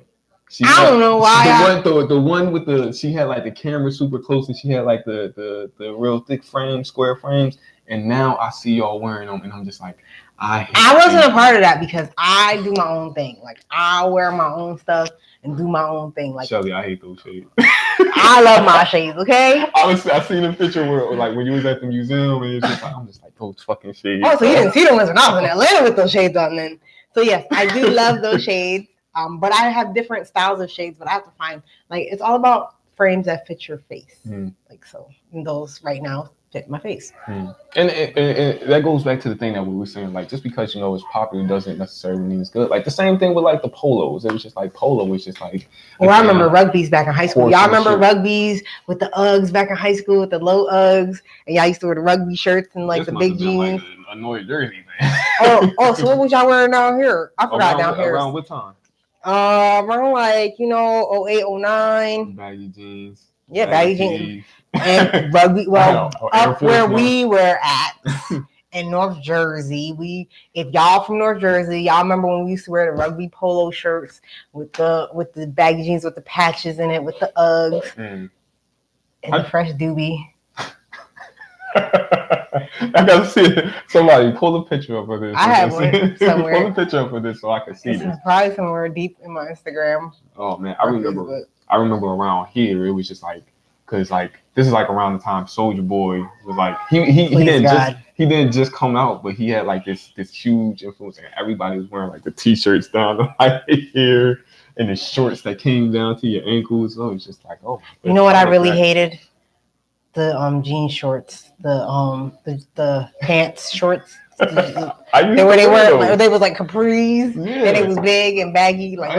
I don't know why. The one with the she had like the camera super close and she had like the real thick frames, square frames. And now I see y'all wearing them, and I'm just like, I wasn't a part of that because I do my own thing. Like I wear my own stuff and do my own thing. Like Shelly, I hate those shades. I love my shades. Okay. I seen a picture where like when you was at the museum, and it's just like I'm just like those fucking shades. Oh, so you didn't see them when I was in Atlanta with those shades on then. So yes, I do love those shades. But I have different styles of shades, but I have to find like it's all about frames that fit your face. Like so, and those right now fit my face. And that goes back to the thing that we were saying, like just because you know it's popular doesn't necessarily mean it's good. Like the same thing with like the polos. It was just like polo was just like. Well, I remember rugbies back in high school. Y'all remember rugbies with the Uggs back in high school with the low Uggs, and y'all used to wear the rugby shirts and like the big jeans. Like a Annoyed jersey, man. So what was y'all wearing down here? I forgot down here. Around what time? Around like 08, 09. Baggy jeans. Yeah, baggy jeans. And rugby. Well, up where we were at in North Jersey, if y'all from North Jersey, y'all remember when we used to wear the rugby polo shirts with the baggy jeans with the patches in it, with the Uggs and the fresh doobie. I gotta see it. Somebody pull a picture up of this. I have one somewhere. Pull a picture up of this so I can see this. Probably somewhere deep in my Instagram. Oh man, I remember around here it was just like, cause like this is like around the time Soulja Boy was like he didn't just come out, but he had like this huge influence, and everybody was wearing like the t-shirts down to like here and the shorts that came down to your ankles. So it was just like, oh. You know what I really hated? The jean shorts, the pants shorts. They was like capris, and it was big and baggy, like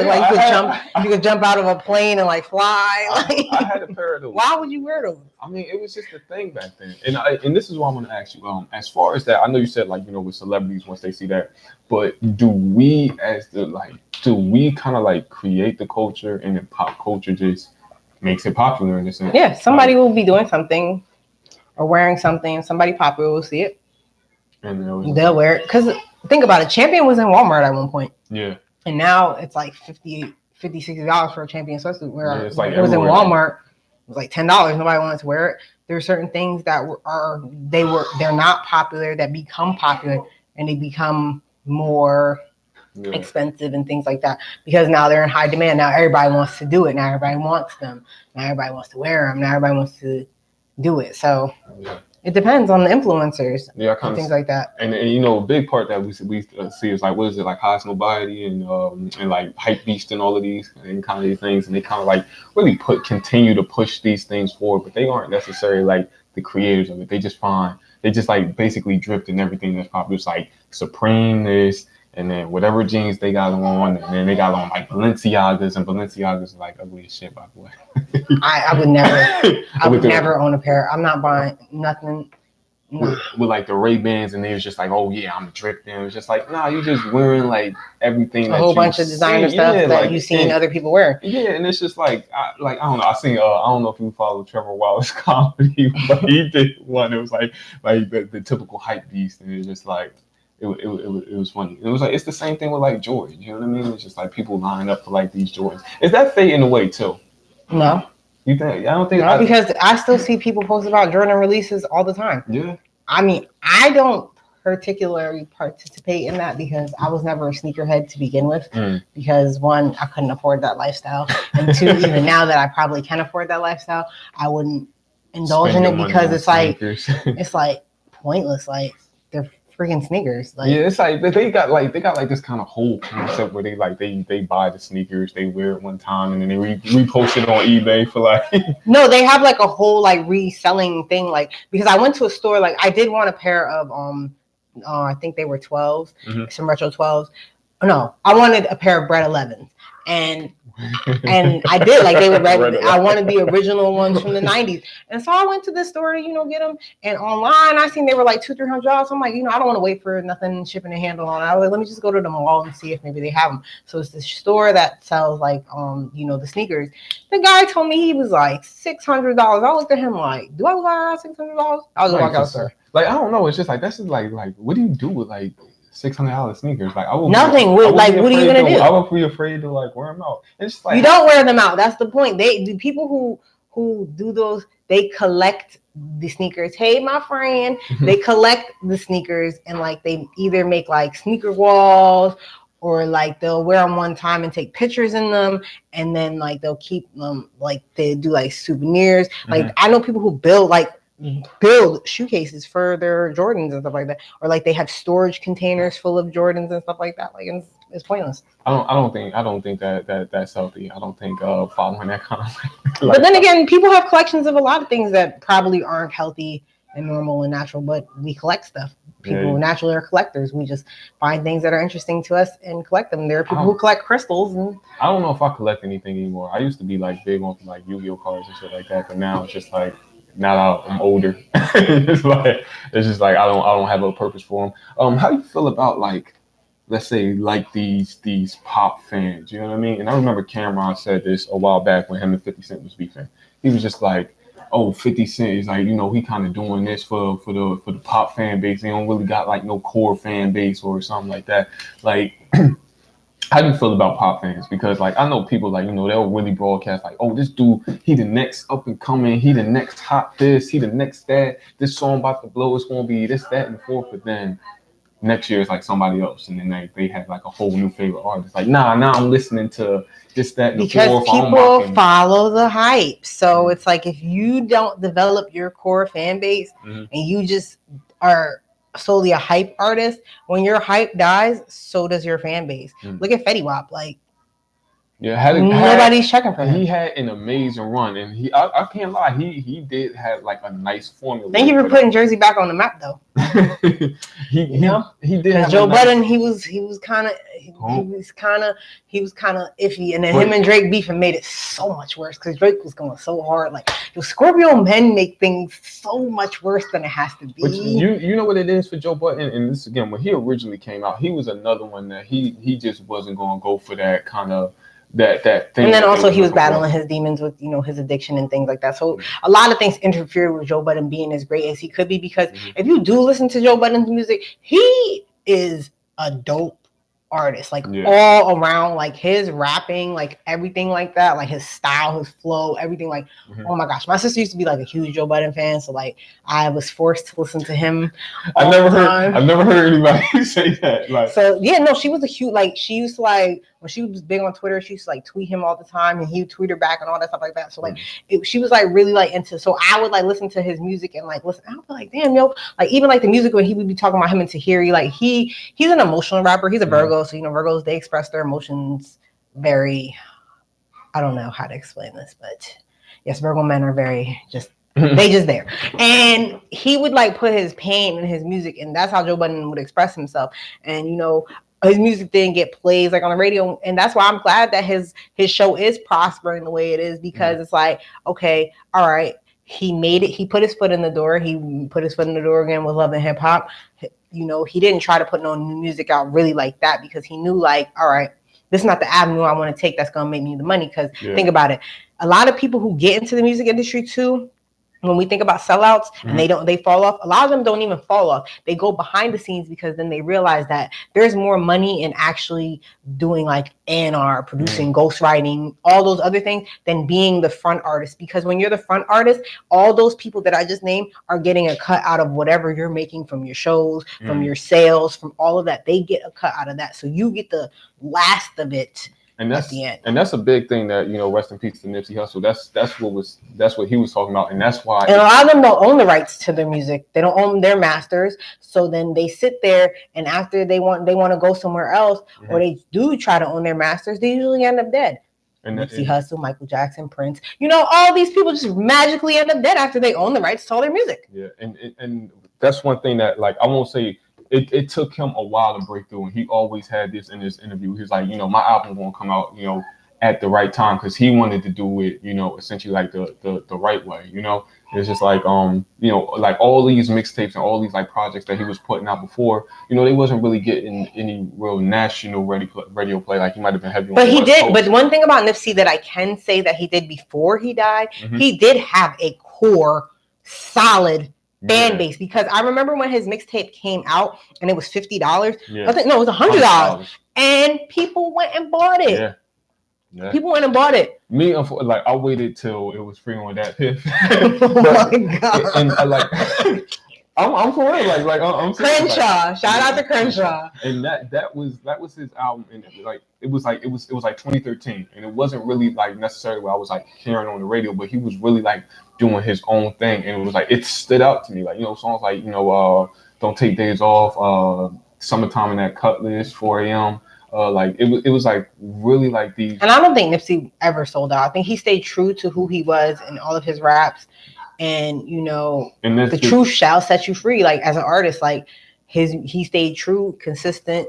you could jump out of a plane and like fly. I had a pair of those. Why would you wear those? I mean, it was just a thing back then, and this is what I want to ask you. As far as that, I know you said like with celebrities once they see that, but do we kind of like create the culture, and then pop culture just makes it popular in a sense? Yeah, somebody will be doing something or wearing something, somebody popular will see it. And they'll wear it. Because think about it, Champion was in Walmart at one point. Yeah. And now it's like $50, $60 for a Champion sweatsuit. Where it's like it was in Walmart, it was like $10. Nobody wanted to wear it. There are certain things that they're not popular that become popular, and they become more expensive and things like that because now they're in high demand. Now everybody wants to do it. Now everybody wants them. Now everybody wants to wear them. Now everybody wants to do it. So it depends on the influencers and things like that. And a big part that we see is like, what is it, like Highest Nobody and like Hype Beast and all of these and kind of these things, and they kind of like really continue to push these things forward, but they aren't necessarily like the creators of it. They just like basically drift in everything that's popular. It's like Supreme this, and then whatever jeans they got on, and then they got on like Balenciagas, and Balenciagas are like ugly as shit, by the way. I would never own a pair. I'm not buying nothing. With like the Ray-Bans, and they was just like, oh yeah, I'm drifting. It was just like, nah, you just wearing like everything. A whole bunch of designer stuff that like, you've seen other people wear. Yeah, and it's just like, I don't know. I seen, I don't know if you follow Trevor Wallace comedy, but he did one. It was like the typical hype beast, and it was just like. It was funny. It was like it's the same thing with like Jordan. You know what I mean? It's just like people line up for like these Jordans. Is that fading away too? No. You think? I don't think. No, because I still see people post about Jordan releases all the time. Yeah. I mean, I don't particularly participate in that because I was never a sneakerhead to begin with. Because one, I couldn't afford that lifestyle, and two, even now that I probably can afford that lifestyle, I wouldn't indulge in it because it's like pointless. Like they're freaking sneakers. Like, yeah, it's like they got like this kind of whole concept where they buy the sneakers, they wear it one time, and then they repost it on eBay for like. No, they have like a whole like reselling thing. Like because I went to a store, like I did want a pair of I think they were 12s, some retro 12s. No, I wanted a pair of Bred 11s, and I did like they were red. I wanted the original ones from the 90s, and so I went to the store to get them. And online, I seen they were like $200-$300. So I'm like, I don't want to wait for nothing shipping and handling on. I was like, let me just go to the mall and see if maybe they have them. So it's this store that sells like the sneakers. The guy told me he was like $600. I looked at him like, do I look like $600? I was walk out there. Like I don't know. It's just like that's just like what do you do with like $600 sneakers. Like I would Nothing. Be, I would Like, be what are you afraid gonna to. do? I would be afraid to like wear them out. It's just like You don't wear them out. That's the point. The people who do those, they collect the sneakers. Hey, my friend, they collect the sneakers and like they either make like sneaker walls or like they'll wear them one time and take pictures in them, and then like they'll keep them, like they do like souvenirs. Like I know people who build shoe cases for their Jordans and stuff like that, or like they have storage containers full of Jordans and stuff like that. Like it's pointless. I don't think that's healthy. I don't think following that kind of like. But then again, people have collections of a lot of things that probably aren't healthy and normal and natural, but we collect stuff. People naturally are collectors. We just find things that are interesting to us and collect them. There are people who collect crystals. And I don't know if I collect anything anymore. I used to be like big on like Yu-Gi-Oh cards and shit like that, but now it's just like now that I'm older, it's just like I don't have a purpose for them. How do you feel about like, let's say like these pop fans? You know what I mean? And I remember Cameron said this a while back when him and 50 Cent was beefing. He was just like, oh, 50 Cent is like, he kind of doing this for the pop fan base. They don't really got like no core fan base or something like that. Like, how do you feel about pop fans? Because like I know people like, they'll really broadcast like, oh, this dude, he the next up and coming, he the next hot this, he the next that, this song about to blow, it's gonna be this, that, and the fourth, but then next year it's like somebody else, and then they have like a whole new favorite artist. Like, now I'm listening to this, that, and the fourth. Because people follow the hype. So it's like if you don't develop your core fan base and you just are solely a hype artist, when your hype dies, so does your fan base. Look at Fetty Wap. Like, nobody's checking for him. He had an amazing run, and I can't lie, he did have like a nice formula. Thank you for putting Jersey back on the map, though. he did. Joe Budden, he was kind of iffy, and then him and Drake beefing made it so much worse because Drake was going so hard. Like, Scorpio men make things so much worse than it has to be. But you know what it is for Joe Budden, and this again, when he originally came out, he was another one that he just wasn't going to go for that kind of. That thing. And then also he was battling his demons with his addiction and things like that. So a lot of things interfered with Joe Budden being as great as he could be, because if you do listen to Joe Budden's music, he is a dope artist, like all around, like his rapping, like everything like that, like his style, his flow, everything. Like, oh my gosh, my sister used to be like a huge Joe Budden fan, so like I was forced to listen to him. I've never heard anybody say that. Like, so yeah, no, she was a huge, like, she used to, like, when she was big on Twitter, she used to like tweet him all the time, and he would tweet her back and all that stuff like that. So like she was like really like into. So I would like listen to his music and like listen. I would be like, damn, like even like the music when he would be talking about him and Tahiri, like he's an emotional rapper. He's a Virgo, so Virgos, they express their emotions very. I don't know how to explain this, but yes, Virgo men are very just. They just there. And he would like put his pain in his music, and that's how Joe Budden would express himself. And his music didn't get plays like on the radio, and that's why I'm glad that his show is prospering the way it is, because it's like, okay, all right, he made it, he put his foot in the door, he put his foot in the door again with Love and Hip Hop. He didn't try to put no new music out really like that, because he knew like, all right, this is not the avenue I want to take that's gonna make me the money. Because think about it, a lot of people who get into the music industry too, when we think about sellouts and they fall off, a lot of them don't even fall off. They go behind the scenes, because then they realize that there's more money in actually doing like A&R, producing, ghostwriting, all those other things, than being the front artist. Because when you're the front artist, all those people that I just named are getting a cut out of whatever you're making from your shows, from your sales, from all of that. They get a cut out of that. So you get the last of it. And that's a big thing that, rest in peace to Nipsey Hussle. That's what he was talking about, and that's why. And a lot of them don't own the rights to their music. They don't own their masters. So then they sit there, and after they want to go somewhere else, or they do try to own their masters, they usually end up dead. And Nipsey Hussle, Michael Jackson, Prince, all these people just magically end up dead after they own the rights to all their music. Yeah, and that's one thing that, like, I won't say. It took him a while to break through, and he always had this in his interview. He's like, my album won't come out, at the right time, because he wanted to do it, essentially like the right way. It's just like like all these mixtapes and all these like projects that he was putting out before, they wasn't really getting any real national radio play. Like, he might have been heavy. But he did. But one thing about Nipsey that I can say that he did before he died, he did have a core, solid fan base, because I remember when his mixtape came out and it was $50. Yeah. I think no, it was $100, and people went and bought it. Yeah. Yeah. People went and bought it. Me, like, I waited till it was free on that Piff. Oh my god! And like, I'm for real. Like I'm Crenshaw. Like, shout out to Crenshaw. And that was his album, and it was like 2013, and it wasn't really like necessarily what I was like hearing on the radio, but he was really like doing his own thing, and it was like it stood out to me. Like, you know, songs like, you know, Don't Take Days Off, Summertime in That Cutlass, 4 a.m. Like it was like really like these. And I don't think Nipsey ever sold out. I think he stayed true to who he was in all of his raps. And, you know, the truth shall set you free. Like, as an artist, like he stayed true, consistent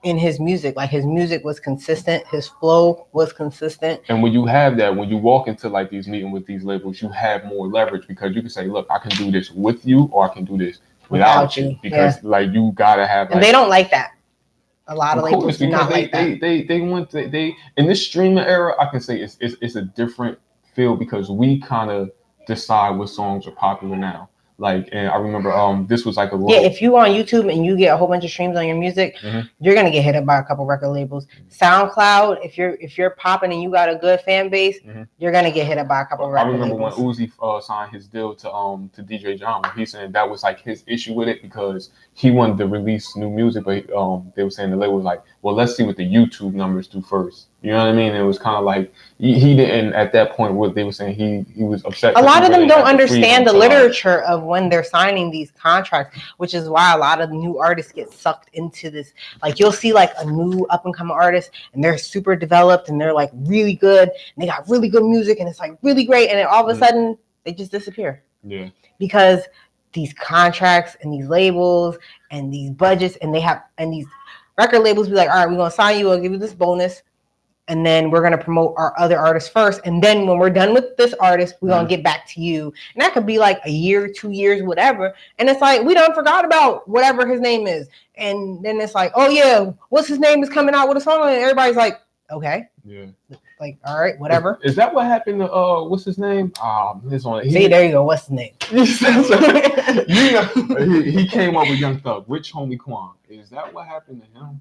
in his music. Like, his music was consistent, his flow was consistent. And when you have that, when you walk into like these meetings with these labels, you have more leverage, because you can say, look, I can do this with you, or I can do this without you. Because like, you gotta have. Like, and they don't like that. A lot of labels do not like that. They want they in this streaming era, I can say it's a different feel, because we kind of decide what songs are popular now. Like, and I remember this was like if you on YouTube and you get a whole bunch of streams on your music, you're gonna get hit up by a couple record labels. SoundCloud, if you're popping and you got a good fan base, you're gonna get hit up by a couple record labels. I remember when Uzi signed his deal to DJ John, he said that was like his issue with it, because he wanted to release new music, but they were saying the label was like, well, let's see what the YouTube numbers do first. You know what I mean? And it was kind of like he didn't, at that point, what they were saying, he was upset. A lot of them don't understand the literature of when they're signing these contracts, which is why a lot of new artists get sucked into this. Like, you'll see like a new up and coming artist, and they're super developed and they're like really good, and they got really good music, and it's like really great, and then all of a sudden they just disappear. Yeah. Because these contracts and these labels and these budgets, and these record labels be like, all right, we're gonna sign you, I'll give you this bonus, and then we're going to promote our other artists first. And then when we're done with this artist, we're going to get back to you. And that could be like a year, 2 years, whatever. And it's like, we done forgot about whatever his name is. And then it's like, oh yeah, what's his name is coming out with a song. And everybody's like, okay. Yeah. Like, all right, whatever. Is that what happened to, what's his name? See, there you go. What's his name? He came up with Young Thug, Rich Homie Quan. Is that what happened to him,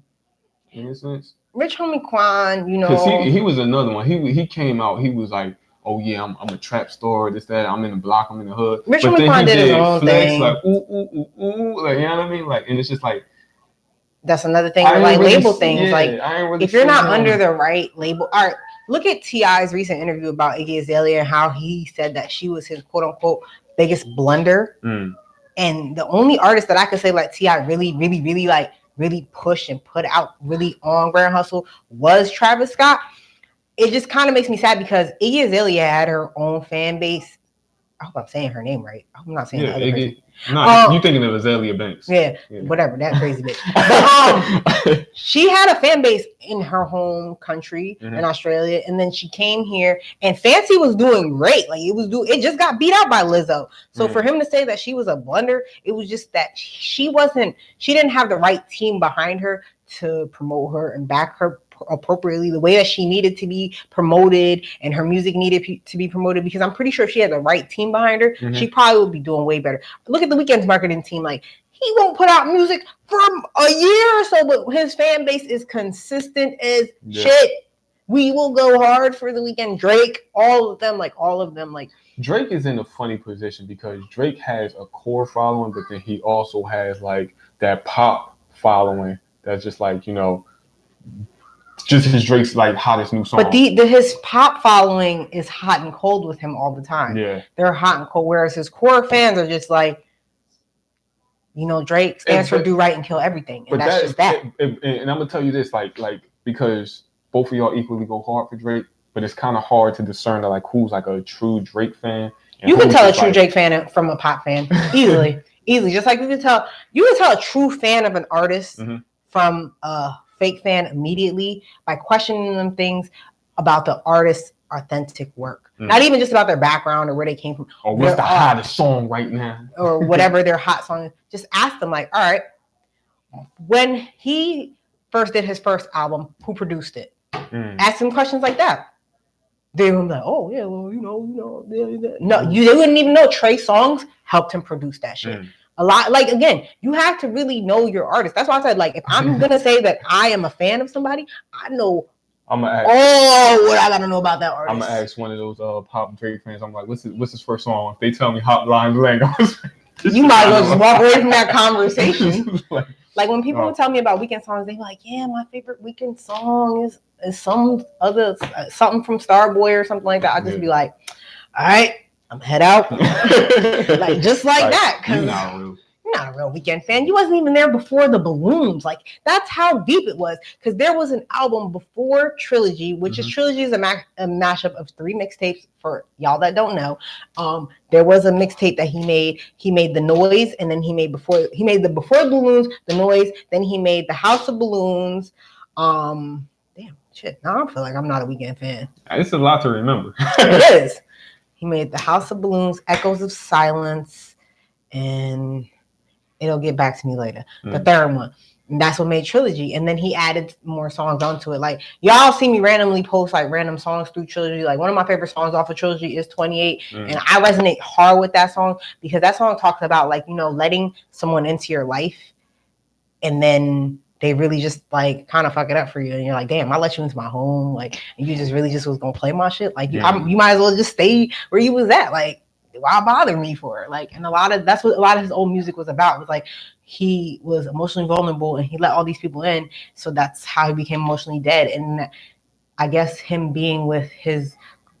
in a sense? Rich Homie Quan, you know, because he was another one. He came out. He was like, "Oh yeah, I'm a trap star. This that. I'm in the block. I'm in the hood." Rich Homie Quan did his own thing. Like ooh, like, you know what I mean? Like, and it's just like, that's another thing with like label things. Yeah, like, if you're not under the right label, all right. Look at T.I.'s recent interview about Iggy Azalea and how he said that she was his quote unquote biggest blunder. And the only artist that I could say like T.I. really push and put out really on Grand Hustle was Travis Scott. It just kind of makes me sad because Iggy Azalea had her own fan base. I hope I'm saying her name right. I hope I'm not saying the other person. No, you thinking of Azalea Banks. Yeah, whatever, that crazy bitch. But she had a fan base in her home country in Australia, and then she came here, and Fancy was doing great. Like, it just got beat out by Lizzo. So for him to say that she was a blunder, it was just that she didn't have the right team behind her to promote her and back her appropriately the way that she needed to be promoted, and her music needed to be promoted, because I'm pretty sure if she had the right team behind her, she probably would be doing way better. Look at The Weeknd's marketing team. Like, he won't put out music for a year or so, but his fan base is consistent as shit. We will go hard for The Weeknd. Drake, all of them. Like, Drake is in a funny position because Drake has a core following, but then he also has like that pop following that's just like, you know, just his Drake's like hottest new song. But his pop following is hot and cold with him all the time. Yeah, they're hot and cold. Whereas his core fans are just like, you know, Drake stands for do right and kill everything, and that's just that. And I'm gonna tell you this, like because both of y'all equally go hard for Drake, but it's kind of hard to discern like who's like a true Drake fan. You can tell a true Drake fan from a pop fan easily. Just like you can tell a true fan of an artist from a fake fan immediately by questioning them things about the artist's authentic work. Not even just about their background or where they came from. Or what's the hottest song right now. Or whatever their hot song is. Just ask them like, all right, when he first did his first album, who produced it? Ask them questions like that. they were like, oh yeah, well, no, they wouldn't even know Trey Songz helped him produce that shit. A lot, like, again, you have to really know your artist. That's why I said, like, if I'm gonna say that I am a fan of somebody, I know what I gotta know about that artist. I'm gonna ask one of those pop Drake fans. I'm like, what's his first song? If they tell me Hotline Bling, you might as well just walk away from that conversation. Like when people tell me about Weeknd songs, they're like, yeah, my favorite Weeknd song is some other something from Starboy or something like that. I just be like, all right, I'm head out, like just like that, because you're not a real Weeknd fan. You wasn't even there before the balloons. Like that's how deep it was. Because there was an album before Trilogy, which is Trilogy is a mashup of 3 mixtapes. For y'all that don't know, there was a mixtape that he made. He made The Noise, and then he made the Before the Balloons, The Noise. Then he made The House of Balloons. Damn shit. Now I feel like I'm not a Weeknd fan. It's a lot to remember. It is. He made The House of Balloons, Echoes of Silence, and it'll get back to me later. The third one. And that's what made Trilogy. And then he added more songs onto it. Like, y'all see me randomly post like random songs through Trilogy. Like, one of my favorite songs off of Trilogy is 28. And I resonate hard with that song because that song talks about, like, letting someone into your life and then they really just like kind of fuck it up for you. And you're like, damn, I let you into my home. Like, and you just really just was going to play my shit. Like, you might as well just stay where you was at. Like, why bother me for it? Like, and that's what a lot of his old music was about. It was like he was emotionally vulnerable and he let all these people in. So that's how he became emotionally dead. And I guess him being with his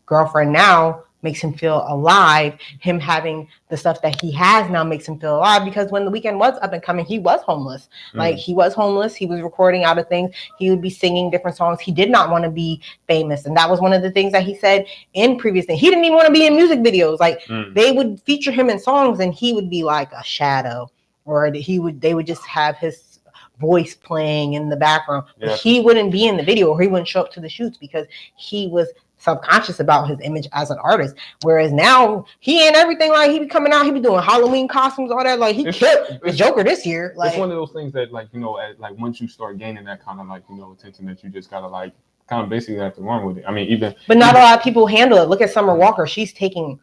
girlfriend now makes him feel alive. Him having the stuff that he has now makes him feel alive, because when The Weeknd was up and coming, he was homeless. Like, he was homeless. He was recording out of things. He would be singing different songs. He did not want to be famous. And that was one of the things that he said in previous things. He didn't even want to be in music videos. Like, they would feature him in songs and he would be like a shadow, or they would just have his voice playing in the background. But he wouldn't be in the video, or he wouldn't show up to the shoots because he was subconscious about his image as an artist. Whereas now he ain't everything. Like, he be coming out, he be doing Halloween costumes, all that. Like, he killed the Joker this year. Like, it's one of those things that, like, like once you start gaining that kind of, like, attention, that you just gotta, like, kind of basically have to run with it. I mean, but not a lot of people handle it. Look at Summer Walker. She's taking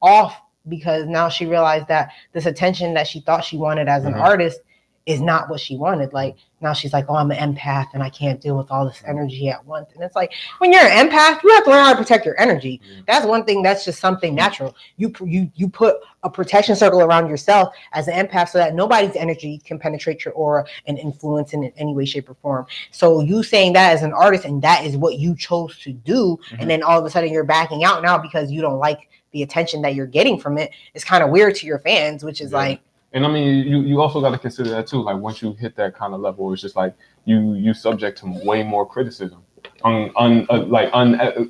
off because now she realized that this attention that she thought she wanted as an artist is not what she wanted. Like, now she's like, oh, I'm an empath and I can't deal with all this energy at once. And it's like, when you're an empath, you have to learn how to protect your energy. That's one thing. That's just something natural. You put a protection circle around yourself as an empath so that nobody's energy can penetrate your aura and influence in any way, shape, or form. So you saying that as an artist, and that is what you chose to do, and then all of a sudden you're backing out now because you don't like the attention that you're getting from it, is kind of weird to your fans, which is like. And I mean, you also got to consider that too. Like, once you hit that kind of level, it's just like you subject to way more criticism,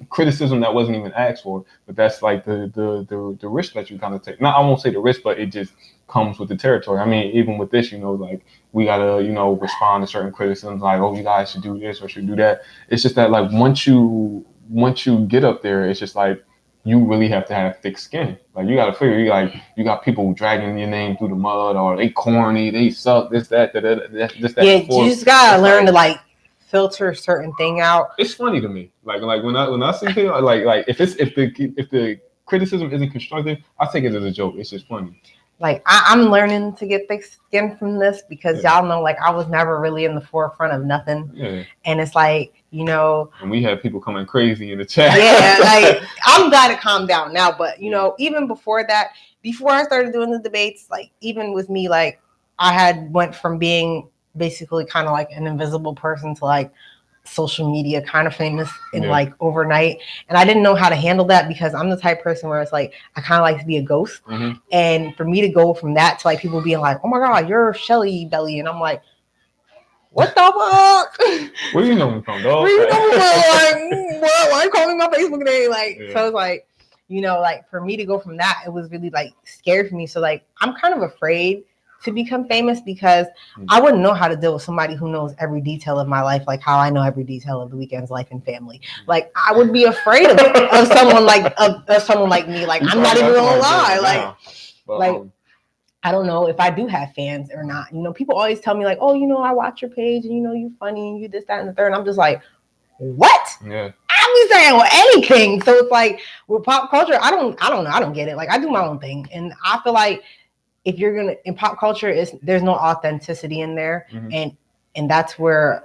criticism that wasn't even asked for. But that's like the risk that you kind of take. Now, I won't say the risk, but it just comes with the territory. I mean, even with this, like, we gotta respond to certain criticisms, like, oh, you guys should do this or should do that. It's just that, like, once you get up there, it's just like, you really have to have thick skin. Like, you got to figure, you got people dragging your name through the mud, or they corny, they suck, this, that. Yeah, you just gotta learn to, like, filter certain thing out. It's funny to me, like when I see people, like if the criticism isn't constructive, I take it as a joke. It's just funny. Like, I'm learning to get thick skin from this, because y'all know, like, I was never really in the forefront of nothing. Yeah. And it's like, and we had people coming crazy in the chat. Yeah, like, I'm glad to calm down now. But, even before that, before I started doing the debates, like, even with me, like, I had went from being basically kind of like an invisible person to, like, social media kind of famous in like overnight. And I didn't know how to handle that, because I'm the type of person where it's like, I kind of like to be a ghost. And for me to go from that to, like, people being like, oh my God, you're Shelly Belly. And I'm like, what the fuck? Where you know me from, dog? Where you know me from? Like, why are you calling me my Facebook name? Like, so it's like, like, for me to go from that, it was really, like, scary for me. So, like, I'm kind of afraid to become famous, because I wouldn't know how to deal with somebody who knows every detail of my life, like how I know every detail of The Weeknd's life and family. Like, I would be afraid of someone like someone like me. Like, I'm not even gonna lie. Like, I don't know if I do have fans or not. People always tell me, like, oh, I watch your page and you funny and you this, that, and the third. And I'm just like, what? Yeah. I I be saying anything. So it's like with pop culture, I don't know. I don't get it. Like I do my own thing, and I feel like if you're gonna in pop culture, is there's no authenticity in there, and that's where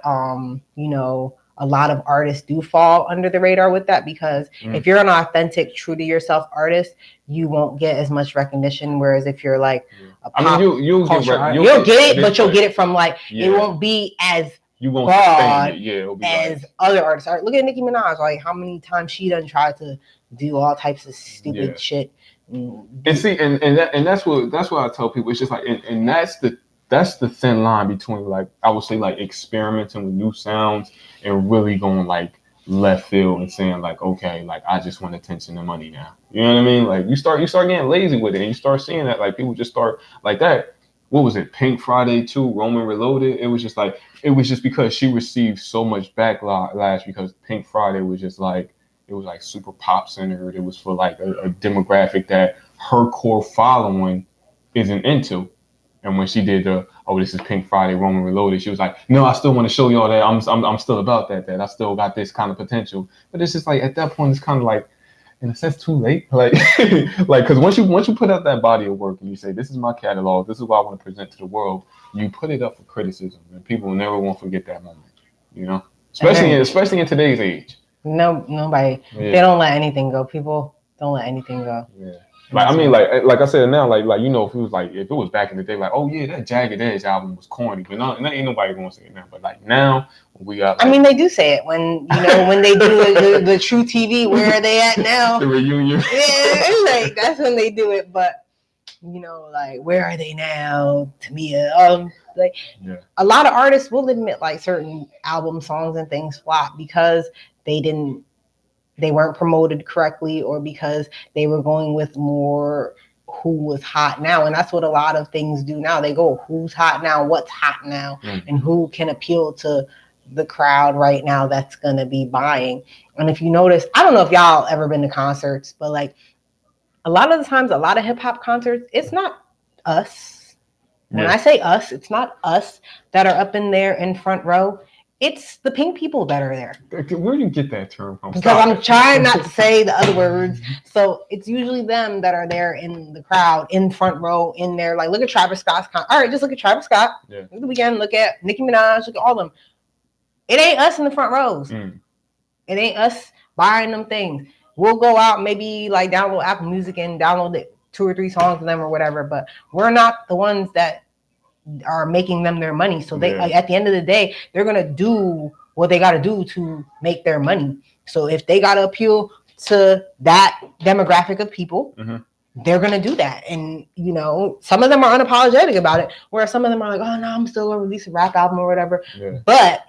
a lot of artists do fall under the radar with that, because if you're an authentic, true to yourself artist, you won't get as much recognition. Whereas if you're like a pop you'll culture get, artist, you'll get it, but you'll get it from like it won't be as you won't broad sustain it. It'll be as other artists are. Look at Nicki Minaj. Like how many times she done tried to do all types of stupid shit. And see, and that's what I tell people. It's just like, and that's the thin line between, like, I would say, like, experimenting with new sounds and really going like left field and saying like, okay, like I just want attention and money now. You know what I mean? Like you start getting lazy with it, and you start seeing that like people just start like that. What was it? Pink Friday 2, Roman Reloaded. It was just because she received so much backlash because Pink Friday was just like, it was like super pop centered. It was for like a demographic that her core following isn't into. And when she did this is Pink Friday, Roman Reloaded, she was like, no, I still want to show y'all that I'm still about that I still got this kind of potential. But it's just like at that point, it's kind of like, in a sense, too late. Like, like, because once you put out that body of work and you say, this is my catalog, this is what I want to present to the world, you put it up for criticism, and people never won't forget that moment. You know, especially in today's age. No, nobody. Yeah. They don't let anything go. People don't let anything go. Yeah. Like I mean, like I said now, like if it was back in the day, like, oh yeah, that Jagged Edge album was corny, but ain't nobody gonna say it now. But like now, we got. Like, I mean, they do say it when when they do the True TV. Where are they at now? The reunion. Yeah, like that's when they do it. But like where are they now? Tamia, like a lot of artists will admit like certain album songs and things flop because they weren't promoted correctly, or because they were going with more who was hot now. And that's what a lot of things do now. They go, who's hot now? What's hot now? And who can appeal to the crowd right now that's going to be buying. And if you notice, I don't know if y'all ever been to concerts, but like a lot of the times, a lot of hip hop concerts, it's not us. When I say us, it's not us that are up in there in front row. It's the pink people that are there. Where do you get that term from? Because I'm trying not to say the other words. So it's usually them that are there in the crowd, in front row, in there. Like, look at Travis Scott's concert. All right, just look at Travis Scott. Yeah. Look at The Weeknd. Look at Nicki Minaj. Look at all of them. It ain't us in the front rows. It ain't us buying them things. We'll go out, maybe like download Apple Music and download 2 or 3 songs of them or whatever. But we're not the ones that are making them their money. So they at the end of the day, they're gonna do what they gotta do to make their money. So if they gotta appeal to that demographic of people, they're gonna do that. And some of them are unapologetic about it, whereas some of them are like, oh no, I'm still gonna release a rap album or whatever. But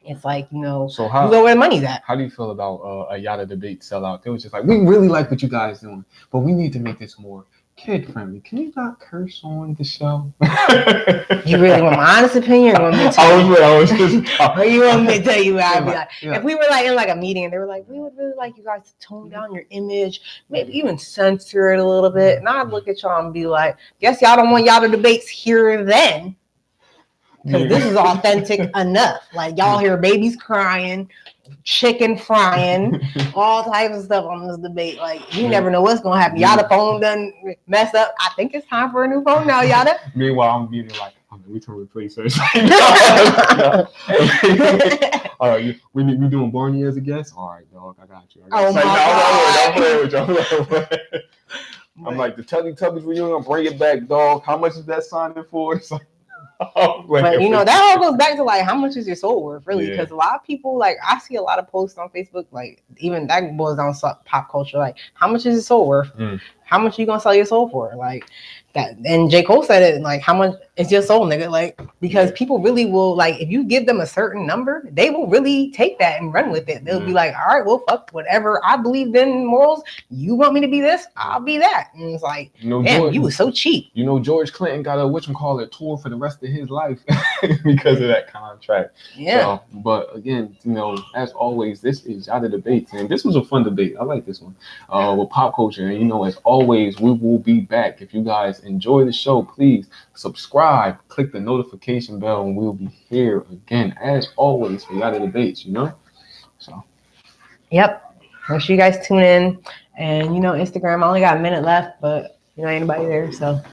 it's like, so you go where the money's at. How do you feel about a Yatta Debates sellout? It was just like, we really like what you guys doing, but we need to make this more kid friendly. Can you not curse on the show? You really want my honest opinion, or want me to tell you? Or you want me to tell you what I'd be like? If we were like in like a meeting and they were like, we would really like you guys to tone down your image, maybe even censor it a little bit, and I'd look at y'all and be like, guess y'all don't want Yatta Debates here then. Because this is authentic enough. Like y'all hear babies crying, chicken frying, all types of stuff on this debate. Like you never know what's gonna happen. Yatta phone done messed up. I think it's time for a new phone now, Yatta. Meanwhile, I'm being like, we can replace her. All right, we doing Barney as a guest. All right, dog, I got you. I'm like, the Teletubbies reunion, bring it back, dog. How much is that signing for? It's like, but that all goes back to like how much is your soul worth, really? Because a lot of people, like, I see a lot of posts on Facebook, like even that boils down to pop culture, like how much is your soul worth? How much are you gonna sell your soul for? Like that. And J. Cole said it, like, how much is your soul, nigga? Like, because people really will, like, if you give them a certain number, they will really take that and run with it. They'll be like, all right, well, fuck whatever I believe in morals. You want me to be this? I'll be that. And it's like, damn, George, you was so cheap. George Clinton got a tour for the rest of his life because of that contract. Yeah. So, but again, as always, this is Yatta Debates, and this was a fun debate. I like this one with pop culture. And as always, we will be back. If you guys enjoy the show, please subscribe, click the notification bell, and we'll be here again as always for Yatta Debates. So. Yep. Make sure you guys tune in. And Instagram, I only got a minute left, but ain't nobody there. So